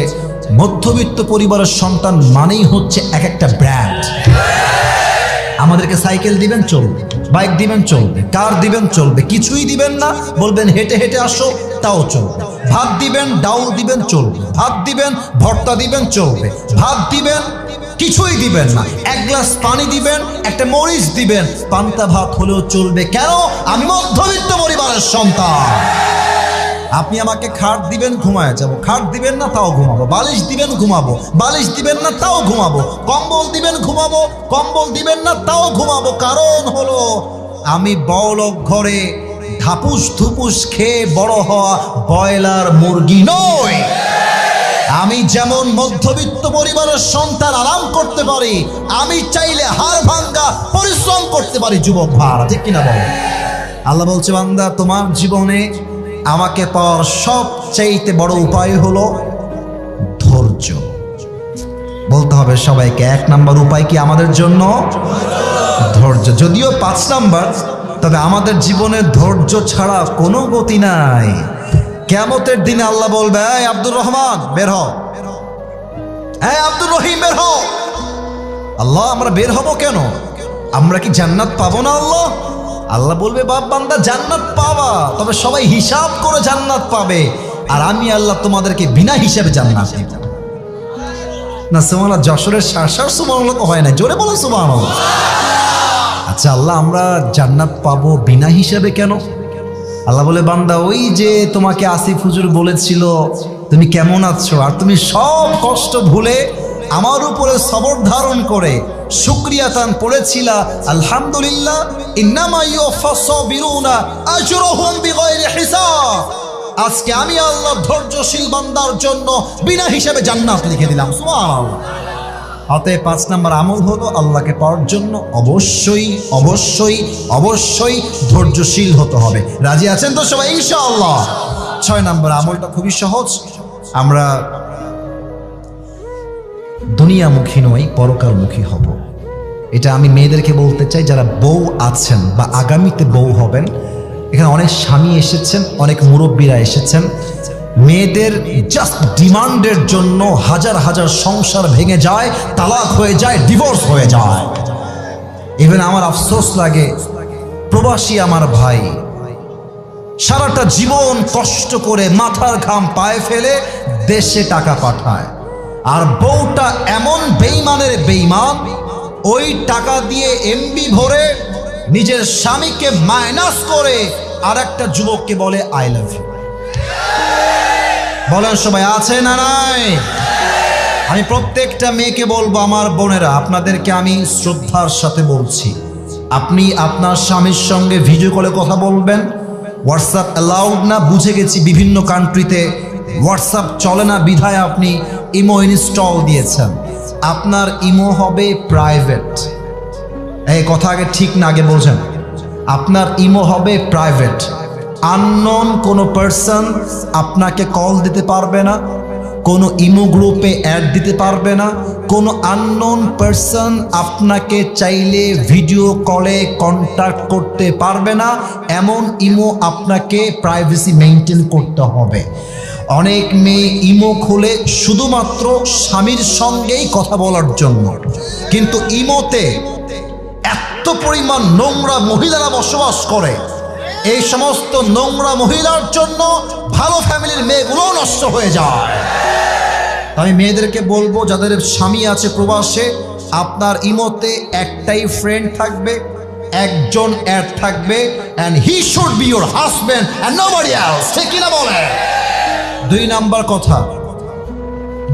মধ্যবিত্ত পরিবারের সন্তান মানেই হচ্ছে এক একটা ব্র্যান্ড। আমাদেরকে সাইকেল দিবেন চলবে, বাইক দিবেন চলবে, কার দিবেন চলবে, কিছুই দিবেন না, বলবেন হেঁটে হেঁটে আসো, তাও চলবে। ভাত দিবেন, ডাউল দিবেন চলবে, ভাত দিবেন, ভর্তা দিবেন চলবে, ভাত দিবেন, কিছুই দিবেন না, 1 গ্লাস পানি দিবেন, একটা মরিচ দিবেন, পান্তা ভাত হলেও চলবে। কেন? আমি মধ্যবিত্ত পরিবারের সন্তান। আপনি আমাকে খাট দিবেন, ঘুমায় যাবো, খাট দিবেন না, তাও ঘুমাবো, বালিশ দিবেন, ঘুমাবো, বালিশ দিবেন না, তাও ঘুমাবো, কম্বল দিবেন, ঘুমাবো, কম্বল দিবেন না, তাও ঘুমাবো। কারণ হলো আমি বড়লোক ঘরে ধাপুস ধুপুস খেয়ে বড় হওয়া ব্রয়লার মুরগি নই। আমি যেমন মধ্যবিত্ত পরিবারের সন্তান আরাম করতে পারি, আমি চাইলে হাড় ভাঙ্গা পরিশ্রম করতে পারি। যুবক ভাড়া, ঠিক কিনা বলো? আল্লাহ বলছে, বান্দা, তোমার জীবনে আমাকে পাওয়ার সবচাইতে বড় উপায় হলো ধৈর্য। বলতে হবে সবাইকে, 1 নাম্বার উপায় কি আমাদের জন্য? ধৈর্য। যদিও 5 নাম্বার, তবে আমাদের জীবনে ধৈর্য ছাড়া কোনো গতি নাই। কিয়ামতের দিনে আল্লাহ বলবে, এই আব্দুর রহমান বের হ, এই আব্দুর রহিম বের হ। আল্লাহ, আমরা বের হব কেন? আমরা কি জান্নাত পাবো না? আল্লাহ আল্লাহ বলবে, বাপ বান্দা, জান্নাত পাবা, তবে সবাই হিসাব করে জান্নাত পাবে, আর আমি আল্লাহ তোমাদেরকে বিনা হিসাবে জান্নাত দিব না। সুবহানাল্লাহ। যশোরের শাসার সুবহানাল্লাহ হয় না, জোরে বলো সুবহানাল্লাহ। আচ্ছা আল্লাহ, আমরা জান্নাত পাবো বিনা হিসাবে কেন? আল্লাহ বলে, বান্দা, ওই যে তোমাকে আসিফ হুজুর বলেছিল তুমি কেমন আছো, আর তুমি সব কষ্ট ভুলে আমার উপরে সবর ধারণ করে শুকরিয়াতান পড়েছিলা, আলহামদুলিল্লাহ, ইন্নামা ইউওয়াফাস সাবিরুনা আজরুহুম বিগাইরি হিসাব। আজকে আমি আল্লাহ ধৈর্যশীল বান্দার জন্য বিনা হিসাবে জান্নাত লিখে দিলাম। সুবহানাল্লাহ। অতএব 5 নাম্বার আমল হলো আল্লাহকে পাওয়ার জন্য অবশ্যই অবশ্যই অবশ্যই ধৈর্যশীল হতে হবে। রাজি আছেন তো সবাই ইনশাআল্লাহ? 6 নাম্বার আমলটা খুবই সহজ। আমরা দুনিয়ামুখী নই, পরকালমুখী হব। এটা আমি মেয়েদেরকে বলতে চাই, যারা বউ আছেন বা আগামীতে বউ হবেন। এখানে অনেক স্বামী এসেছেন, অনেক মুরব্বীরা এসেছেন। মেয়েদের জাস্ট ডিমান্ডের জন্য হাজার হাজার সংসার ভেঙে যায়, তালাক হয়ে যায়, ডিভোর্স হয়ে যায়। ইভেন আমার আফসোস লাগে, প্রবাসী আমার ভাই সারাটা জীবন কষ্ট করে মাথার ঘাম পায়ে ফেলে দেশে টাকা পাঠায়, আর বউটা এমন বেঈমানের বেঈমান, ওই টাকা দিয়ে এমবি ভরে নিজের স্বামীকে মাইনাস করে আর একটা যুবককে বলে আই লাভ ইউ। বলেন সবাই, আছে না নাই? আমি প্রত্যেকটা মেয়েকে বলবো, আমার বোনেরা, আপনাদেরকে আমি শ্রদ্ধার সাথে বলছি, আপনি আপনার স্বামীর সঙ্গে ভিডিও কলে কথা বলবেন। হোয়াটসঅ্যাপ অ্যালাউড না, বুঝে গেছি বিভিন্ন কান্ট্রিতে হোয়াটসঅ্যাপ চলে না, বিধায় আপনি ইমো ইনস্টল দিয়েছেন। আপনার ইমো হবে প্রাইভেট। এই কথা আগে ঠিক না, আগে বোঝেন। আপনার ইমো হবে প্রাইভেট। আননোন কোনো পারসন আপনাকে কল দিতে পারবে না, কোনো ইমো গ্রুপে অ্যাড দিতে পারবে না, কোনো আননোন পারসন আপনাকে চাইলে ভিডিও কলে কন্ট্যাক্ট করতে পারবে না। এমন ইমো আপনাকে প্রাইভেসি মেনটেন করতে হবে। অনেক মেয়ে ইমো খুলে শুধুমাত্র স্বামীর সঙ্গেই কথা বলার জন্য, কিন্তু ইমোতে এত পরিমাণ নোংরা মহিলারা বসবাস করে, এই সমস্ত নোংরা মহিলার জন্য ভালো ফ্যামিলির মেয়েগুলো নষ্ট হয়ে যায়। আমি মেয়েদেরকে বলবো, যাদের স্বামী আছে প্রবাসে, আপনার ইমোতে একটাই ফ্রেন্ড থাকবে, একজন অ্যাড থাকবে, and he should be your husband and nobody else। ঠিক কিনা বলে? 2 নাম্বার কথা,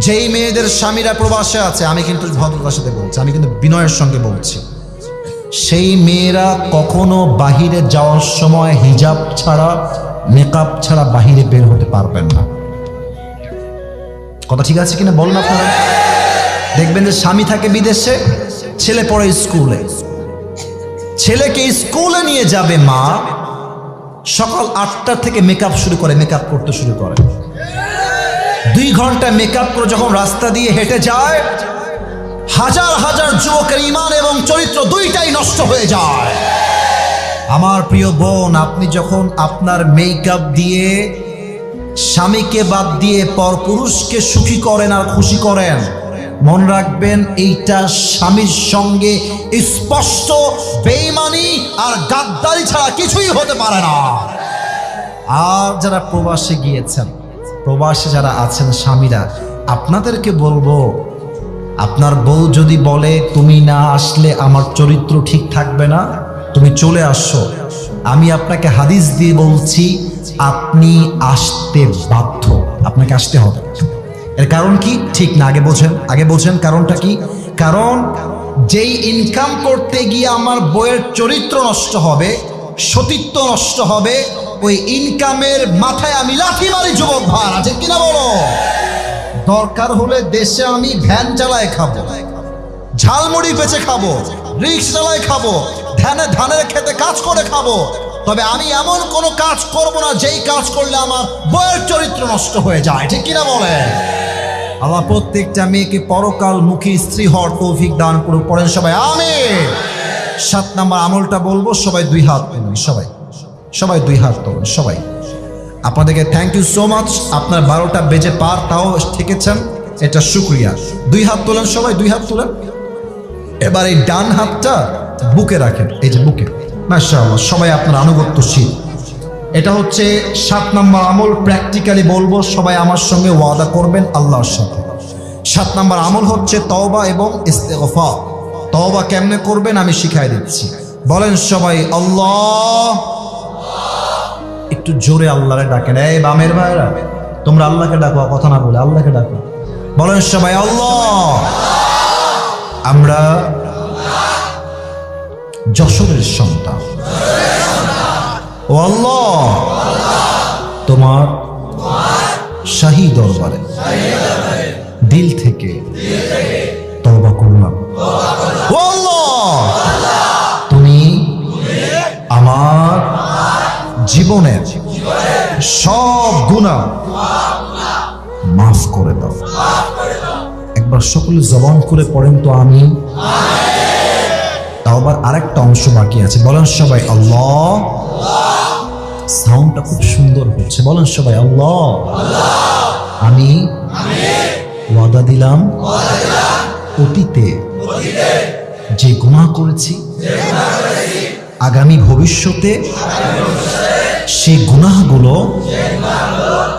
যেই মেয়েদের স্বামীরা প্রবাসে আছে, আমি কিন্তু ভদ্রতার সাথে বলছি, আমি কিন্তু বিনয়ের সঙ্গে বলছি, সেই মেয়েরা কখনো বাহিরে যাওয়ার সময় হিজাব ছাড়া, মেকআপ ছাড়া বাহিরে বের হতে পারবেন না। কথা ঠিক আছে কিনা বলুন আপনারা? দেখবেন যে স্বামী থাকে বিদেশে, ছেলে পড়ে স্কুলে, ছেলেকে স্কুলে নিয়ে যাবে মা, সকাল 8টা থেকে মেকআপ শুরু করে, মেকআপ করতে শুরু করে। 2 ঘন্টা মেকআপ করে যখন রাস্তা দিয়ে হেঁটে যায়, হাজার হাজার যুবকের ঈমান এবং চরিত্র দুইটাই নষ্ট হয়ে যায়। আমার প্রিয় বোন, আপনি যখন আপনার মেকআপ দিয়ে স্বামীকে বাদ দিয়ে পরপুরুষকে সুখী করেন আর খুশি করেন, মনে রাখবেন এইটা স্বামীর সঙ্গে স্পষ্ট বেঈমানি আর গাদ্দারি ছাড়া কিছুই হতে পারে না। আর যারা প্রবাসে গিয়েছেন, প্রবাসে যারা আছেন স্বামীরা, আপনাদেরকে বলবো, আপনার বউ যদি বলে তুমি না আসলে আমার চরিত্র ঠিক থাকবে না, তুমি চলে আসো, আমি আপনাকে হাদিস দিয়ে বলছি, আপনি আসতে বাধ্য, আপনাকে আসতে হবে। এর কারণ কি ঠিক না? আগে বোঝেন কারণটা কি। কারণ যেই ইনকাম করতে গিয়ে আমার বউয়ের চরিত্র নষ্ট হবে, সতীত্ব নষ্ট হবে, ওই ইনকামের মাথায় আমি লাথি মারি যুবক ভাই, আছে কিনা বলো? দরকার হলে দেশে আমি ভ্যান চালায় খাবো, ঝালমুড়ি বেচে খাবো, রিক্সা চালায় খাবো, ধানের খেতে কাজ করে খাবো, তবে আমি এমন কোনো কাজ করব না যেই কাজ করলে আমার বউয়ের চরিত্র নষ্ট হয়ে যায়। ঠিক কিনা বলে? আল্লাহ প্রত্যেকটা মেয়েকে পরকাল মুখী স্ত্রী হওয়ার তৌফিক দান করুক। পড়েন সবাই আমিন। 7 নাম্বার আমলটা বলবো, সবাই 2 হাত তুলুন, সবাই 2 হাত তুলুন। সবাই আপনাদেরকে থ্যাংক ইউ সো মাচ। আপনার 12টা বেজে পার, তাও ঠেকেছেন, এটা শুকরিয়া। 2 হাত তোলেন, সবাই 2 হাত তোলেন। এবার এই ডান হাতটা বুকে রাখেন, এই যে বুকে। মাশাআল্লাহ, সবাই আপনার আনুগত্যশীল। এটা হচ্ছে 7 নম্বর আমল। প্র্যাকটিক্যালি বলবো, সবাই আমার সঙ্গে ওয়াদা করবেন আল্লাহর সাথে। 7 নম্বর আমল হচ্ছে তওবা এবং ইস্তেগফার। তওবা কেমনে করবেন আমি শিখাই দিচ্ছি। বলেন সবাই আল্লাহ। একটু জোরে আল্লাহরে ডাকেন। এই বামের ভাইরা, তোমরা আল্লাহকে ডাকো, কথা না বলে আল্লাহকে ডাকো। বলেন সবাই আল্লাহ। আমরা যশোরের সন্তান, ও আল্লাহ, তোমার শাহী দরবারে দিল থেকে তওবা করলাম। ও আল্লাহ, তুমি আমার জীবনের সব গুনাহ মাফ করে দাও। একবার সকলে জবান করে পড়েন তো আমি। তাওবার আরেকটা অংশ বাকি আছে। বলেন সবাই আল্লাহ। সাউন্ডটা খুব সুন্দর হচ্ছে। বলেন সবাই আল্লাহ। আমি ওয়াদা দিলাম অতীতে যে গুনাহ করেছি, আগামী ভবিষ্যতে সেই গুনাহগুলো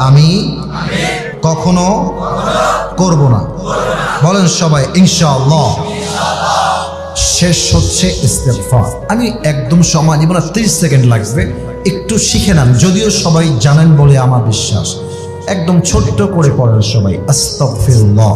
আমি কখনো করব না। বলেন সবাই ইনশাআল্লাহ। শেষ হচ্ছে ইস্তেগফার। আমি একদম সময় নিব না, 30 সেকেন্ড লাগবে, একটু শিখে নেন, যদিও সবাই জানেন বলে আমার বিশ্বাস। একদম ছোট্ট করে পড়েন সবাই আস্তাগফিরুল্লাহ।